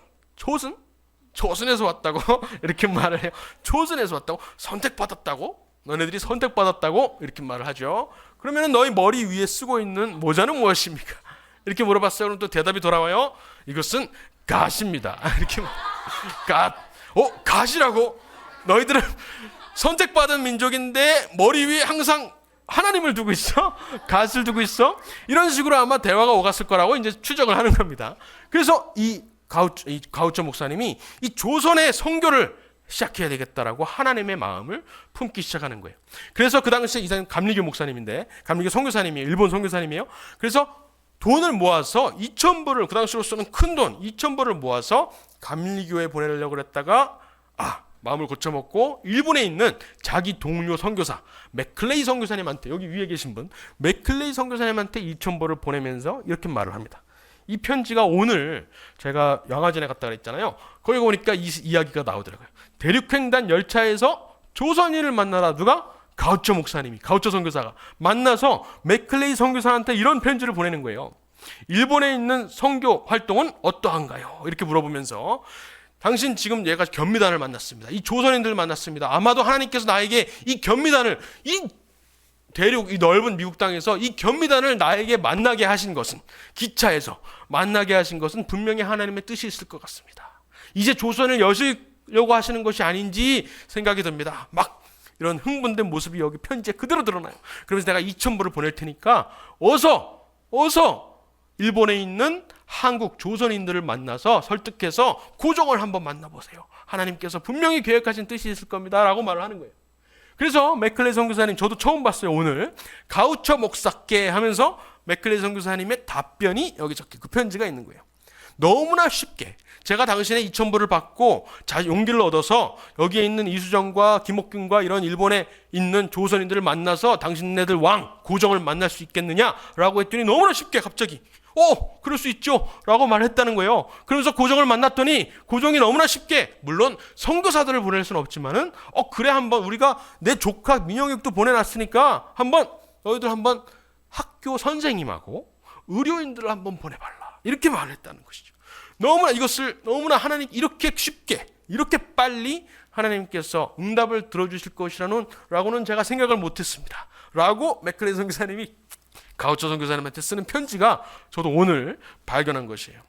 조선에서 왔다고 이렇게 말을 해요. 조선에서 왔다고? 선택받았다고? 너네들이 선택받았다고? 이렇게 말을 하죠. 그러면 너희 머리 위에 쓰고 있는 모자는 무엇입니까? 이렇게 물어봤어요. 그럼 또 대답이 돌아와요. 이것은 갓입니다. 이렇게 갓이라고? 너희들은 선택받은 민족인데 머리 위에 항상 하나님을 두고 있어? 갓을 두고 있어? 이런 식으로 아마 대화가 오갔을 거라고 이제 추정을 하는 겁니다. 그래서 이 가우처 목사님이 이 조선의 선교를 시작해야 되겠다라고 하나님의 마음을 품기 시작하는 거예요. 그래서 그 당시에 이 사람 감리교 목사님인데, 감리교 선교사님이에요. 일본 선교사님이에요. 그래서 돈을 모아서 2,000불을, 그 당시로서는 큰 돈 2,000불을 모아서 감리교에 보내려고 했다가 마음을 고쳐먹고 일본에 있는 자기 동료 선교사 맥클레이 선교사님한테, 여기 위에 계신 분 맥클레이 선교사님한테 2,000불을 보내면서 이렇게 말을 합니다. 이 편지가 오늘 제가 영화전에 갔다 그랬잖아요. 거기 보니까 이 이야기가 나오더라고요. 대륙횡단 열차에서 조선인을 만나다 누가? 가우처 목사님이, 가우처 선교사가 만나서 맥클레이 선교사한테 이런 편지를 보내는 거예요. 일본에 있는 선교 활동은 어떠한가요? 이렇게 물어보면서, 당신 지금 얘가 견미단을 만났습니다. 이 조선인들을 만났습니다. 아마도 하나님께서 나에게 이 견미단을, 이 대륙, 이 넓은 미국 땅에서 이 견미단을 나에게 만나게 하신 것은, 기차에서 만나게 하신 것은 분명히 하나님의 뜻이 있을 것 같습니다. 이제 조선을 여시려고 하시는 것이 아닌지 생각이 듭니다. 막 이런 흥분된 모습이 여기 편지에 그대로 드러나요. 그러면서 내가 2,000불을 보낼 테니까 어서 일본에 있는 한국 조선인들을 만나서 설득해서 고종을 한번 만나보세요. 하나님께서 분명히 계획하신 뜻이 있을 겁니다 라고 말을 하는 거예요. 그래서 맥클레 선교사님, 저도 처음 봤어요. 오늘 가우처 목사께 하면서 맥클레 선교사님의 답변이 여기 적혀, 그 편지가 있는 거예요. 너무나 쉽게 제가 당신의 2,000불을 받고 용기를 얻어서 여기에 있는 이수정과 김옥균과 이런 일본에 있는 조선인들을 만나서 당신네들 왕 고정을 만날 수 있겠느냐라고 했더니 너무나 쉽게 갑자기 그럴 수 있죠 라고 말했다는 거예요. 그러면서 고정을 만났더니 고정이 너무나 쉽게, 물론 선교사들을 보낼 수는 없지만은 그래, 한번 우리가 내 조카 민영육도 보내놨으니까 한번 너희들 한번 학교 선생님하고 의료인들을 한번 보내달라, 이렇게 말했다는 것이죠. 너무나 하나님 이렇게 쉽게, 이렇게 빨리 하나님께서 응답을 들어주실 것이라고는 제가 생각을 못했습니다 라고 맥클레 선교사님이 가우처 선교사님한테 쓰는 편지가 저도 오늘 발견한 것이에요.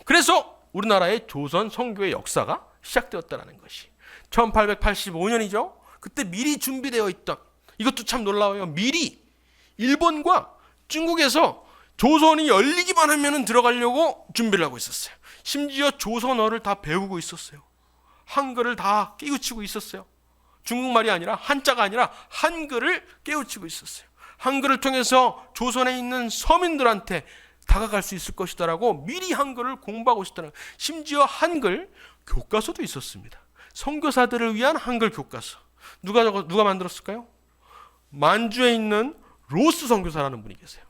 그래서 우리나라의 조선 선교의 역사가 시작되었다는 것이 1885년이죠. 그때 미리 준비되어 있던, 이것도 참 놀라워요. 미리 일본과 중국에서 조선이 열리기만 하면 들어가려고 준비를 하고 있었어요. 심지어 조선어를 다 배우고 있었어요. 한글을 다 깨우치고 있었어요. 중국말이 아니라, 한자가 아니라 한글을 깨우치고 있었어요. 한글을 통해서 조선에 있는 서민들한테 다가갈 수 있을 것이다라고 미리 한글을 공부하고 있었다는, 심지어 한글 교과서도 있었습니다. 선교사들을 위한 한글 교과서. 누가 만들었을까요? 만주에 있는 로스 선교사라는 분이 계세요.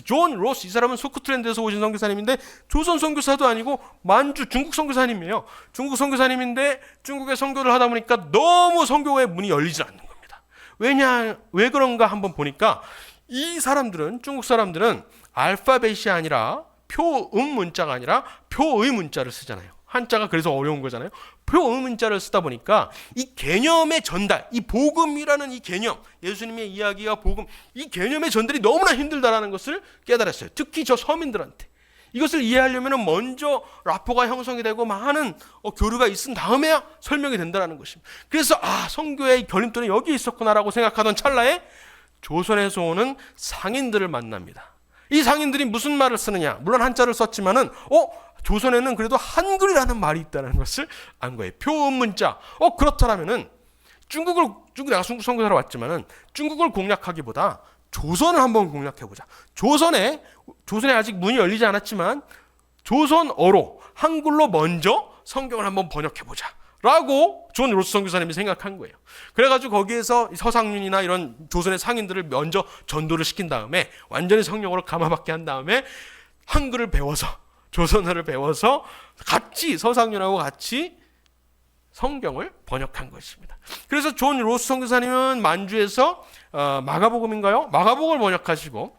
존 로스. 이 사람은 스코틀랜드에서 오신 선교사님인데 조선 선교사도 아니고 만주 중국 선교사님이에요. 중국 선교사님인데 중국에 선교를 하다 보니까 너무 선교의 문이 열리지 않는 겁니다. 왜 그런가 한번 보니까 이 사람들은, 중국 사람들은 알파벳이 아니라 표음 문자가 아니라 표의 문자를 쓰잖아요. 한자가 그래서 어려운 거잖아요. 표의 문자를 쓰다 보니까 이 개념의 전달, 이 복음이라는 이 개념, 예수님의 이야기와 복음, 이 개념의 전달이 너무나 힘들다라는 것을 깨달았어요. 특히 저 서민들한테. 이것을 이해하려면 먼저 라포가 형성이 되고 많은 교류가 있은 다음에야 설명이 된다는 것입니다. 그래서 선교의 결림돌이 여기 있었구나라고 생각하던 찰나에 조선에서 오는 상인들을 만납니다. 이 상인들이 무슨 말을 쓰느냐? 물론 한자를 썼지만은 조선에는 그래도 한글이라는 말이 있다는 것을 안 거예요. 표음 문자. 그렇다면은 내가 중국 선교사로 왔지만은 중국을 공략하기보다 조선을 한번 공략해보자. 조선에 아직 문이 열리지 않았지만 조선어로, 한글로 먼저 성경을 한번 번역해보자 라고 존 로스 선교사님이 생각한 거예요. 그래가지고 거기에서 서상윤이나 이런 조선의 상인들을 먼저 전도를 시킨 다음에 완전히 성령으로 감화받게 한 다음에 한글을 배워서, 조선어를 배워서 같이 서상윤하고 같이 성경을 번역한 것입니다. 그래서 존 로스 선교사님은 만주에서 마가복음인가요? 마가복음을 번역하시고,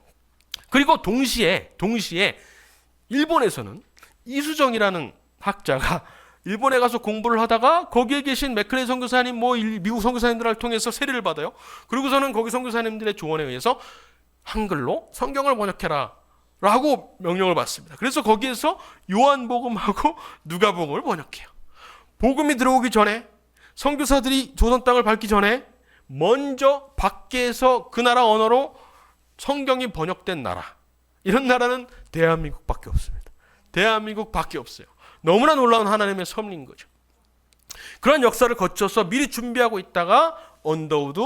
그리고 동시에 일본에서는 이수정이라는 학자가 일본에 가서 공부를 하다가 거기에 계신 맥클레 선교사님, 미국 선교사님들을 통해서 세례를 받아요. 그리고서는 거기 선교사님들의 조언에 의해서 한글로 성경을 번역해라 라고 명령을 받습니다. 그래서 거기에서 요한복음하고 누가복음을 번역해요. 복음이 들어오기 전에, 선교사들이 조선 땅을 밟기 전에 먼저 밖에서 그 나라 언어로 성경이 번역된 나라, 이런 나라는 대한민국밖에 없습니다. 대한민국밖에 없어요. 너무나 놀라운 하나님의 섭리인 거죠. 그런 역사를 거쳐서 미리 준비하고 있다가 언더우드,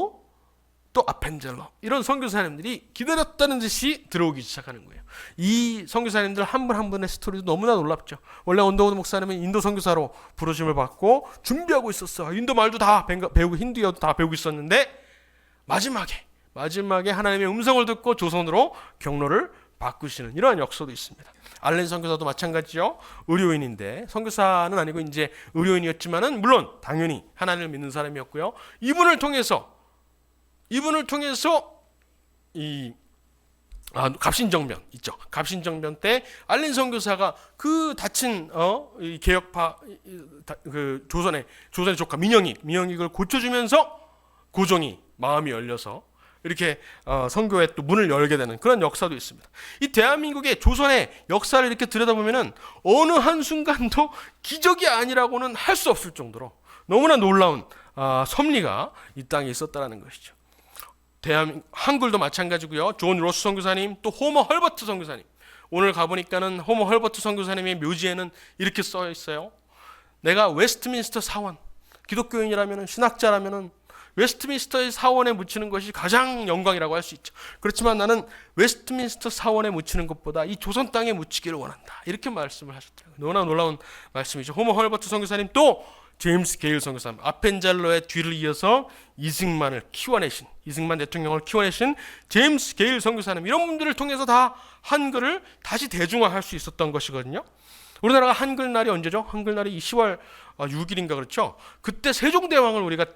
또 아펜젤러, 이런 선교사님들이 기다렸다는 듯이 들어오기 시작하는 거예요. 이 선교사님들 한 분 한 분의 스토리도 너무나 놀랍죠. 원래 언더우드 목사님은 인도 선교사로 부르심을 받고 준비하고 있었어요. 인도 말도 다 배우고 힌두어도 다 배우고 있었는데 마지막에 하나님의 음성을 듣고 조선으로 경로를 바꾸시는 이러한 역사도 있습니다. 알렌 선교사도 마찬가지죠. 의료인인데, 선교사는 아니고 이제 의료인이었지만은 물론 당연히 하나님을 믿는 사람이었고요. 이분을 통해서 이 갑신정변 있죠. 갑신정변 때 알렌 선교사가 그 다친 이 개혁파, 그 조선의 조카 민영익을 고쳐주면서 고종이 마음이 열려서 이렇게 선교에 또 문을 열게 되는 그런 역사도 있습니다. 이 대한민국의 조선의 역사를 이렇게 들여다보면은 어느 한 순간도 기적이 아니라고는 할 수 없을 정도로 너무나 놀라운 섭리가 이 땅에 있었다는 것이죠. 한글도 마찬가지고요. 존 로스 선교사님, 또 호머 헐버트 선교사님. 오늘 가보니까는 호머 헐버트 선교사님의 묘지에는 이렇게 써 있어요. 내가 웨스트민스터 사원, 기독교인이라면은, 신학자라면은 웨스트민스터의 사원에 묻히는 것이 가장 영광이라고 할 수 있죠. 그렇지만 나는 웨스트민스터 사원에 묻히는 것보다 이 조선 땅에 묻히기를 원한다. 이렇게 말씀을 하셨더라고요. 너무나 놀라운 말씀이죠. 호머 헐버트 선교사님, 또 제임스 게일 선교사님, 아펜젤러의 뒤를 이어서 이승만 대통령을 키워내신 제임스 게일 선교사님, 이런 분들을 통해서 다 한글을 다시 대중화할 수 있었던 것이거든요. 우리나라가 한글날이 언제죠? 한글날이 10월 6일인가 그렇죠? 그때 세종대왕을 우리가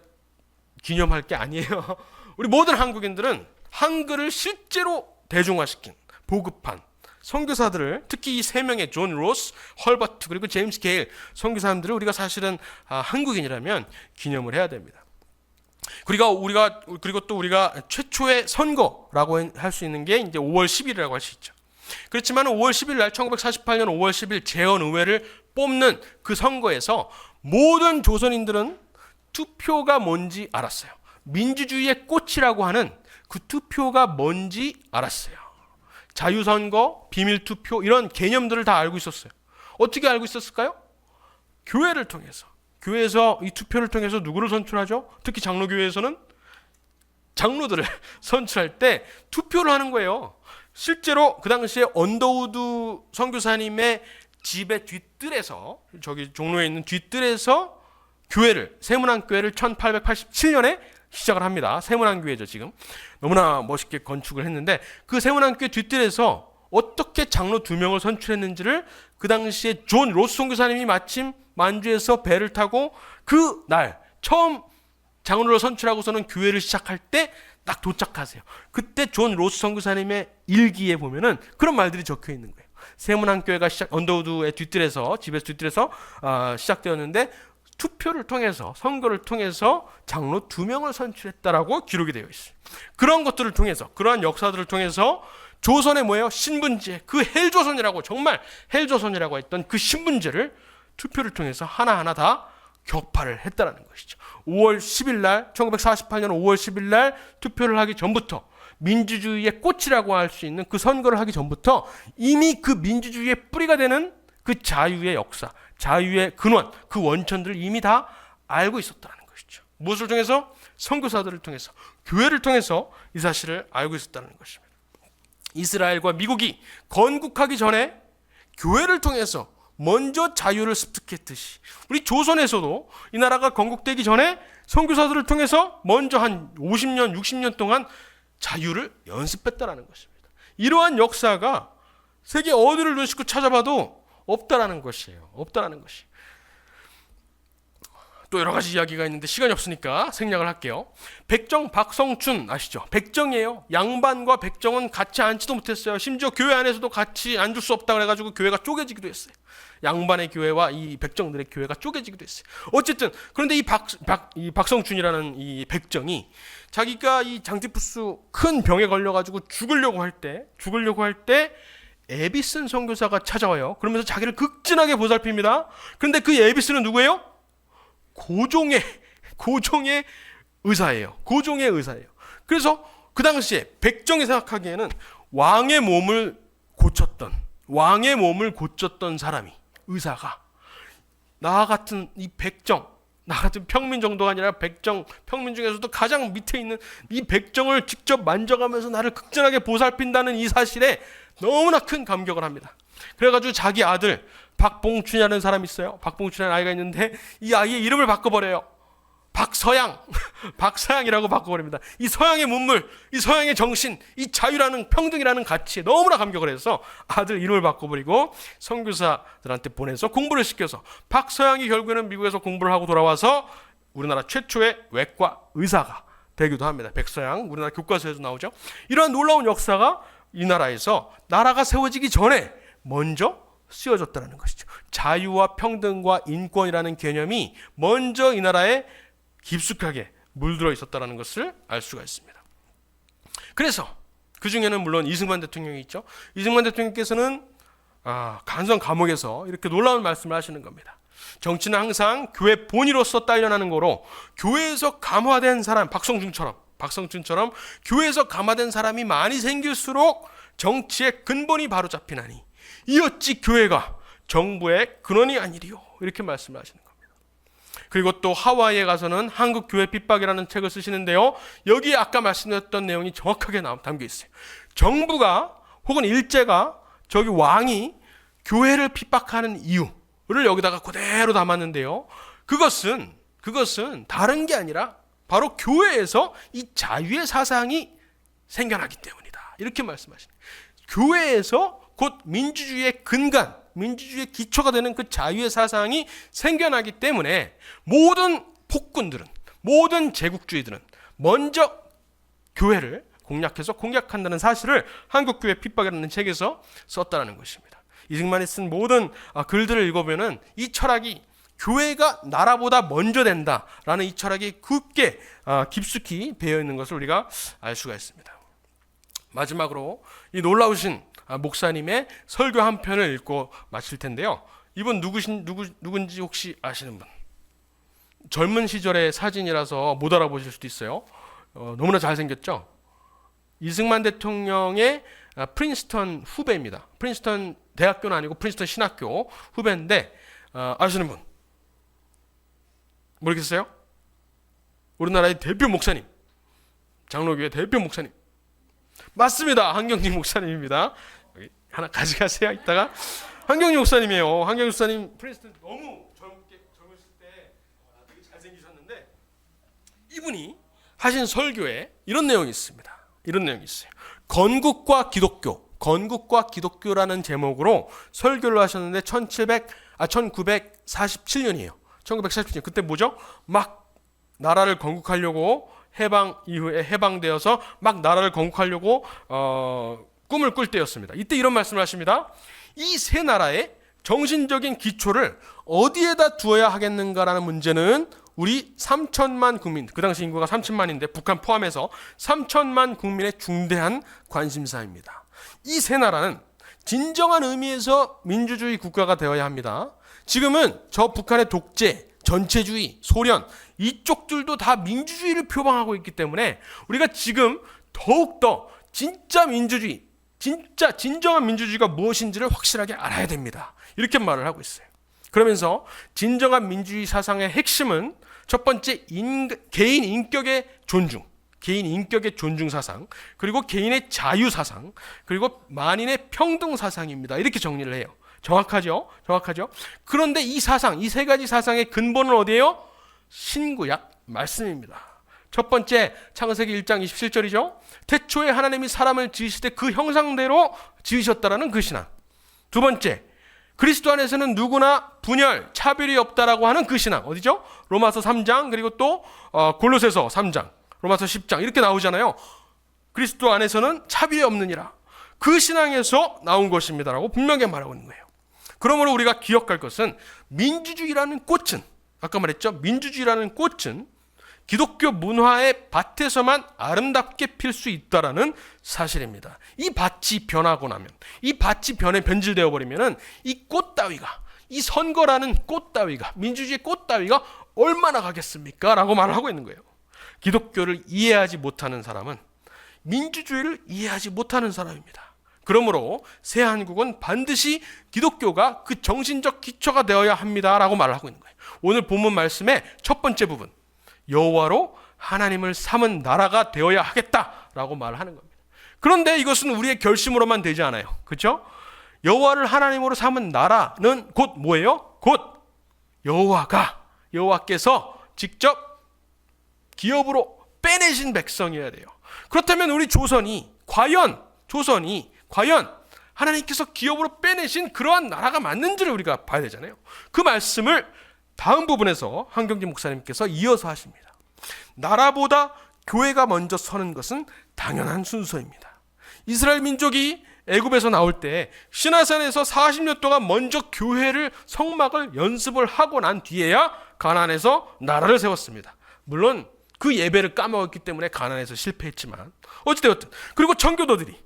기념할 게 아니에요. 우리 모든 한국인들은 한글을 실제로 대중화시킨, 보급한 선교사들을, 특히 이 세 명의 존 로스, 헐버트 그리고 제임스 게일 선교사님들을 우리가 사실은 한국인이라면 기념을 해야 됩니다. 그리고 또 우리가 최초의 선거라고 할 수 있는 게 이제 5월 10일이라고 할 수 있죠. 그렇지만 5월 10일 날 1948년 5월 10일 재헌의회를 뽑는 그 선거에서 모든 조선인들은 투표가 뭔지 알았어요. 민주주의의 꽃이라고 하는 그 투표가 뭔지 알았어요. 자유선거, 비밀투표, 이런 개념들을 다 알고 있었어요. 어떻게 알고 있었을까요? 교회를 통해서. 교회에서 이 투표를 통해서 누구를 선출하죠? 특히 장로교회에서는 장로들을 선출할 때 투표를 하는 거예요. 실제로 그 당시에 언더우드 선교사님의 집의 뒤뜰에서, 저기 종로에 있는 뒤뜰에서 세문안교회를 1887년에 시작을 합니다. 세문안교회죠. 지금 너무나 멋있게 건축을 했는데, 그 세문안교회 뒤뜰에서 어떻게 장로 2명을 선출했는지를 그 당시에 존 로스 선교사님이 마침 만주에서 배를 타고 그 날 처음 장로를 선출하고서는 교회를 시작할 때 딱 도착하세요. 그때 존 로스 선교사님의 일기에 보면은 그런 말들이 적혀 있는 거예요. 세문안교회가 언더우드의 뒤뜰에서, 집에서 뒤뜰에서 시작되었는데, 투표를 통해서, 선거를 통해서 장로 2명을 선출했다라고 기록이 되어 있어요. 그런 것들을 통해서, 그러한 역사들을 통해서 조선의 뭐예요? 신분제, 그 헬조선이라고, 정말 헬조선이라고 했던 그 신분제를 투표를 통해서 하나하나 다 격파를 했다라는 것이죠. 5월 10일 날, 1948년 5월 10일 날 투표를 하기 전부터, 민주주의의 꽃이라고 할 수 있는 그 선거를 하기 전부터 이미 그 민주주의의 뿌리가 되는 그 자유의 역사, 자유의 근원, 그 원천들을 이미 다 알고 있었다는 것이죠. 무엇을 통해서? 선교사들을 통해서, 교회를 통해서 이 사실을 알고 있었다는 것입니다. 이스라엘과 미국이 건국하기 전에 교회를 통해서 먼저 자유를 습득했듯이, 우리 조선에서도 이 나라가 건국되기 전에 선교사들을 통해서 먼저 한 50년, 60년 동안 자유를 연습했다라는 것입니다. 이러한 역사가 세계 어디를 눈 씻고 찾아봐도 없다라는 것이에요. 없다라는 것이. 또 여러 가지 이야기가 있는데 시간이 없으니까 생략을 할게요. 백정 박성춘 아시죠? 백정이에요. 양반과 백정은 같이 앉지도 못했어요. 심지어 교회 안에서도 같이 앉을 수 없다 그래가지고 교회가 쪼개지기도 했어요. 양반의 교회와 이 백정들의 교회가 쪼개지기도 했어요. 어쨌든 그런데 이 박성춘이라는 이 백정이 자기가 이 장티푸스 큰 병에 걸려가지고 죽으려고 할 때 에비슨 선교사가 찾아와요. 그러면서 자기를 극진하게 보살핍니다. 그런데 그 에비슨은 누구예요? 고종의 의사예요. 고종의 의사예요. 그래서 그 당시에 백정이 생각하기에는 왕의 몸을 고쳤던 사람이, 의사가 나 같은 이 백정, 나 같은 평민 정도가 아니라 평민 중에서도 가장 밑에 있는 이 백정을 직접 만져가면서 나를 극진하게 보살핀다는 이 사실에 너무나 큰 감격을 합니다. 그래가지고 자기 아들 박봉춘이라는 사람이 있어요. 박봉춘이라는 아이가 있는데 이 아이의 이름을 바꿔버려요. 박서양이라고 바꿔버립니다. 이 서양의 문물, 이 서양의 정신, 이 자유라는, 평등이라는 가치에 너무나 감격을 해서 아들 이름을 바꿔버리고 선교사들한테 보내서 공부를 시켜서 박서양이 결국에는 미국에서 공부를 하고 돌아와서 우리나라 최초의 외과 의사가 되기도 합니다. 백서양, 우리나라 교과서에도 나오죠. 이러한 놀라운 역사가 이 나라에서 나라가 세워지기 전에 먼저 쓰여졌다는 것이죠. 자유와 평등과 인권이라는 개념이 먼저 이 나라에 깊숙하게 물들어 있었다는 것을 알 수가 있습니다. 그래서 그 중에는 물론 이승만 대통령이 있죠. 이승만 대통령께서는 간성 감옥에서 이렇게 놀라운 말씀을 하시는 겁니다. 정치는 항상 교회 본의로서 딸려나는 거로, 교회에서 감화된 사람, 박성춘처럼 교회에서 감화된 사람이 많이 생길수록 정치의 근본이 바로 잡히나니 이 어찌 교회가 정부의 근원이 아니리요, 이렇게 말씀을 하시는 겁니다. 그리고 또 하와이에 가서는 한국 교회 핍박이라는 책을 쓰시는데요. 여기에 아까 말씀드렸던 내용이 정확하게 담겨 있어요. 정부가 혹은 일제가 저기 왕이 교회를 핍박하는 이유를 여기다가 그대로 담았는데요. 그것은 다른 게 아니라 바로 교회에서 이 자유의 사상이 생겨나기 때문이다. 이렇게 말씀하시네요. 교회에서 곧 민주주의의 근간, 민주주의의 기초가 되는 그 자유의 사상이 생겨나기 때문에 모든 폭군들은, 모든 제국주의들은 먼저 교회를 공략한다는 사실을 한국교회 핍박이라는 책에서 썼다는 것입니다. 이승만이 쓴 모든 글들을 읽어보면 이 철학이 교회가 나라보다 먼저 된다라는 이 철학이 깊숙이 배어 있는 것을 우리가 알 수가 있습니다. 마지막으로 이 놀라우신 목사님의 설교 한 편을 읽고 마칠 텐데요. 이분 누군지 혹시 아시는 분? 젊은 시절의 사진이라서 못 알아보실 수도 있어요. 너무나 잘생겼죠? 이승만 대통령의 프린스턴 후배입니다. 프린스턴 대학교는 아니고 프린스턴 신학교 후배인데 아시는 분? 모르겠어요? 우리나라의 대표 목사님, 장로교회 대표 목사님. 맞습니다. 한경직 목사님입니다. 여기 하나 가져가세요. 이따가 한경직 목사님이에요. 한경직 목사님 프린스턴 너무 젊으실 때 되게 잘생기셨는데 이분이 하신 설교에 이런 내용이 있습니다. 이런 내용이 있어요. 건국과 기독교라는 제목으로 설교를 하셨는데 1947년이에요. 1947년. 그때 뭐죠? 막 나라를 건국하려고 해방 이후에 해방되어서 막 나라를 건국하려고 꿈을 꿀 때였습니다. 이때 이런 말씀을 하십니다. 이 세 나라의 정신적인 기초를 어디에다 두어야 하겠는가라는 문제는 우리 3천만 국민, 그 당시 인구가 3천만인데 북한 포함해서 3천만 국민의 중대한 관심사입니다. 이 세 나라는 진정한 의미에서 민주주의 국가가 되어야 합니다. 지금은 저 북한의 독재, 전체주의, 소련 이쪽들도 다 민주주의를 표방하고 있기 때문에 우리가 지금 더욱더 진짜 민주주의, 진정한 민주주의가 무엇인지를 확실하게 알아야 됩니다. 이렇게 말을 하고 있어요. 그러면서 진정한 민주주의 사상의 핵심은 첫 번째 개인 인격의 존중, 사상, 그리고 개인의 자유 사상, 그리고 만인의 평등 사상입니다. 이렇게 정리를 해요. 정확하죠? 그런데 이 세 가지 사상의 근본은 어디예요? 신구약 말씀입니다. 첫 번째 창세기 1장 27절이죠. 태초에 하나님이 사람을 지으실 때 그 형상대로 지으셨다라는 그 신앙. 두 번째, 그리스도 안에서는 누구나 분열, 차별이 없다라고 하는 그 신앙. 어디죠? 로마서 3장, 그리고 또 골로새서 3장, 로마서 10장 이렇게 나오잖아요. 그리스도 안에서는 차별이 없느니라. 그 신앙에서 나온 것입니다라고 분명히 말하고 있는 거예요. 그러므로 우리가 기억할 것은 민주주의라는 꽃은, 아까 말했죠? 민주주의라는 꽃은 기독교 문화의 밭에서만 아름답게 필 수 있다라는 사실입니다. 이 밭이 변하고 나면, 이 밭이 변질되어 버리면은 이 꽃 따위가, 이 선거라는 꽃 따위가, 민주주의의 꽃 따위가 얼마나 가겠습니까? 라고 말을 하고 있는 거예요. 기독교를 이해하지 못하는 사람은 민주주의를 이해하지 못하는 사람입니다. 그러므로 새한국은 반드시 기독교가 그 정신적 기초가 되어야 합니다라고 말을 하고 있는 거예요. 오늘 본문 말씀의 첫 번째 부분, 여호와로 하나님을 삼은 나라가 되어야 하겠다라고 말을 하는 겁니다. 그런데 이것은 우리의 결심으로만 되지 않아요. 그렇죠? 여호와를 하나님으로 삼은 나라는 곧 뭐예요? 곧 여호와께서 직접 기업으로 빼내신 백성이어야 돼요. 그렇다면 우리 조선이 과연 하나님께서 기업으로 빼내신 그러한 나라가 맞는지를 우리가 봐야 되잖아요. 그 말씀을 다음 부분에서 한경직 목사님께서 이어서 하십니다. 나라보다 교회가 먼저 서는 것은 당연한 순서입니다. 이스라엘 민족이 애굽에서 나올 때 시내산에서 40년 동안 먼저 교회를 성막을 연습을 하고 난 뒤에야 가나안에서 나라를 세웠습니다. 물론 그 예배를 까먹었기 때문에 가나안에서 실패했지만 어찌되었든, 그리고 청교도들이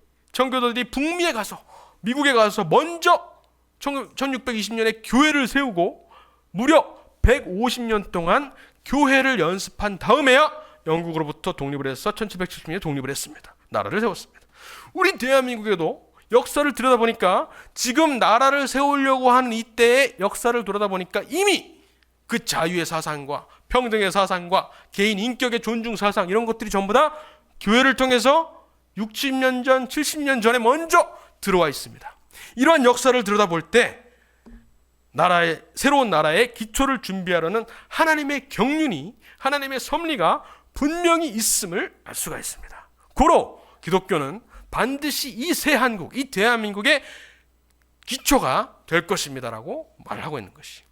북미에 가서, 미국에 가서 먼저 1620년에 교회를 세우고 무려 150년 동안 교회를 연습한 다음에야 영국으로부터 독립을 해서 1770년에 독립을 했습니다. 나라를 세웠습니다. 우리 대한민국에도 역사를 들여다보니까 지금 나라를 세우려고 하는 이때의 역사를 돌아다보니까 이미 그 자유의 사상과 평등의 사상과 개인 인격의 존중 사상, 이런 것들이 전부 다 교회를 통해서 60년 전, 70년 전에 먼저 들어와 있습니다. 이러한 역사를 들여다볼 때 새로운 나라의 기초를 준비하려는 하나님의 경륜이, 하나님의 섭리가 분명히 있음을 알 수가 있습니다. 고로 기독교는 반드시 이 새 한국, 이 대한민국의 기초가 될 것입니다라고 말하고 있는 것이,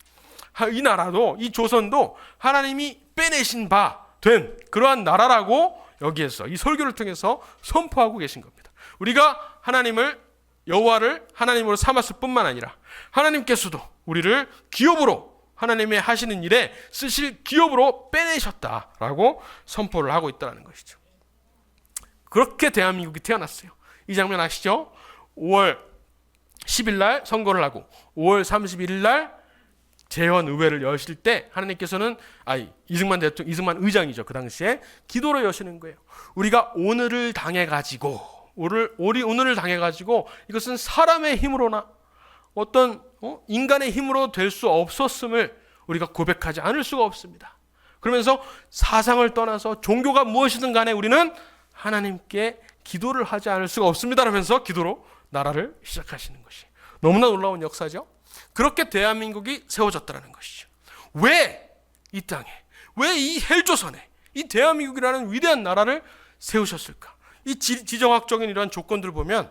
이 나라도, 이 조선도 하나님이 빼내신 바 된 그러한 나라라고 여기에서 이 설교를 통해서 선포하고 계신 겁니다. 우리가 하나님을, 여호와를 하나님으로 삼았을 뿐만 아니라 하나님께서도 우리를 기업으로, 하나님의 하시는 일에 쓰실 기업으로 빼내셨다라고 선포를 하고 있다는 것이죠. 그렇게 대한민국이 태어났어요. 이 장면 아시죠? 5월 10일 날 선거를 하고 5월 31일 날 재헌의회를 여실 때 하나님께서는 이승만 의장이죠. 그 당시에 기도로 여시는 거예요. 우리가 오늘을 당해가지고 이것은 사람의 힘으로나 어떤 인간의 힘으로 될 수 없었음을 우리가 고백하지 않을 수가 없습니다. 그러면서 사상을 떠나서 종교가 무엇이든 간에 우리는 하나님께 기도를 하지 않을 수가 없습니다 라면서 기도로 나라를 시작하시는 것이 너무나 놀라운 역사죠. 그렇게 대한민국이 세워졌다는 것이죠. 왜 이 땅에, 왜 이 헬조선에 이 대한민국이라는 위대한 나라를 세우셨을까? 이 지정학적인 이러한 조건들을 보면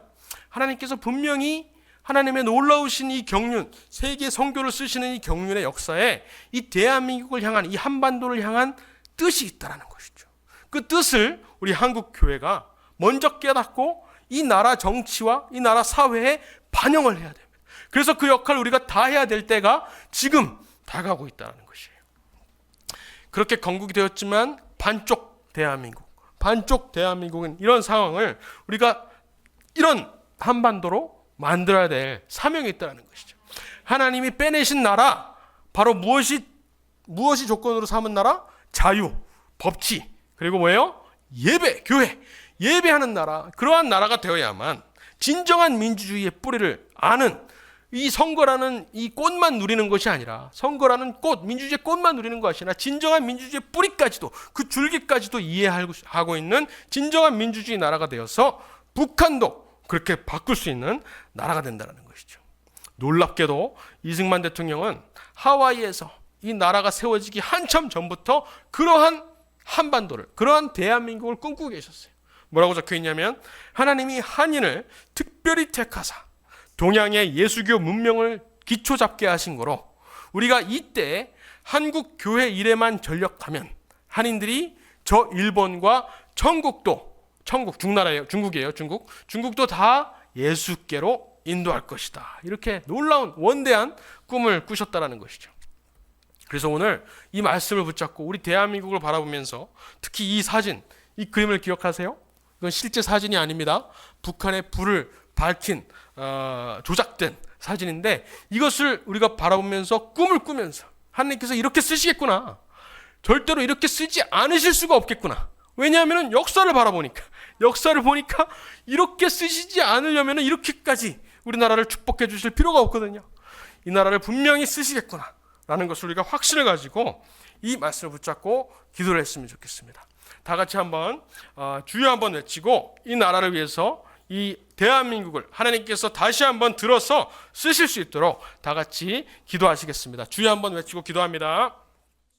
하나님께서 분명히 하나님의 놀라우신 이 경륜, 세계 선교를 쓰시는 이 경륜의 역사에 이 대한민국을 향한, 이 한반도를 향한 뜻이 있다는 것이죠. 그 뜻을 우리 한국교회가 먼저 깨닫고 이 나라 정치와 이 나라 사회에 반영을 해야 됩니다. 그래서 그 역할을 우리가 다 해야 될 때가 지금 다가오고 있다는 것이에요. 그렇게 건국이 되었지만 반쪽 대한민국은 이런 상황을 우리가 이런 한반도로 만들어야 될 사명이 있다는 것이죠. 하나님이 빼내신 나라, 바로 무엇이 조건으로 삼은 나라? 자유, 법치, 그리고 뭐예요? 예배, 교회, 예배하는 나라. 그러한 나라가 되어야만 진정한 민주주의의 뿌리를 아는, 이 선거라는 이 꽃만 누리는 것이 아니라, 선거라는 꽃, 민주주의의 꽃만 누리는 것이 아니라 진정한 민주주의의 뿌리까지도, 그 줄기까지도 이해하고 있는 진정한 민주주의 나라가 되어서 북한도 그렇게 바꿀 수 있는 나라가 된다는 것이죠. 놀랍게도 이승만 대통령은 하와이에서 이 나라가 세워지기 한참 전부터 그러한 한반도를, 그러한 대한민국을 꿈꾸고 계셨어요. 뭐라고 적혀 있냐면, 하나님이 한인을 특별히 택하사 동양의 예수교 문명을 기초 잡게 하신 거로, 우리가 이때 한국 교회 일에만 전력하면 한인들이 저 일본과 중국도, 중나라예요. 중국도 다 예수께로 인도할 것이다. 이렇게 놀라운 원대한 꿈을 꾸셨다라는 것이죠. 그래서 오늘 이 말씀을 붙잡고 우리 대한민국을 바라보면서 특히 이 사진, 이 그림을 기억하세요? 이건 실제 사진이 아닙니다. 북한의 불을 밝힌 조작된 사진인데, 이것을 우리가 바라보면서 꿈을 꾸면서 하나님께서 이렇게 쓰시겠구나, 절대로 이렇게 쓰지 않으실 수가 없겠구나. 왜냐하면 역사를 보니까 이렇게 쓰시지 않으려면 이렇게까지 우리나라를 축복해 주실 필요가 없거든요. 이 나라를 분명히 쓰시겠구나 라는 것을 우리가 확신을 가지고 이 말씀을 붙잡고 기도를 했으면 좋겠습니다. 다 같이 한번 주여 한번 외치고 이 나라를 위해서, 이 대한민국을 하나님께서 다시 한번 들어서 쓰실 수 있도록 다 같이 기도하시겠습니다. 주여 한번 외치고 기도합니다.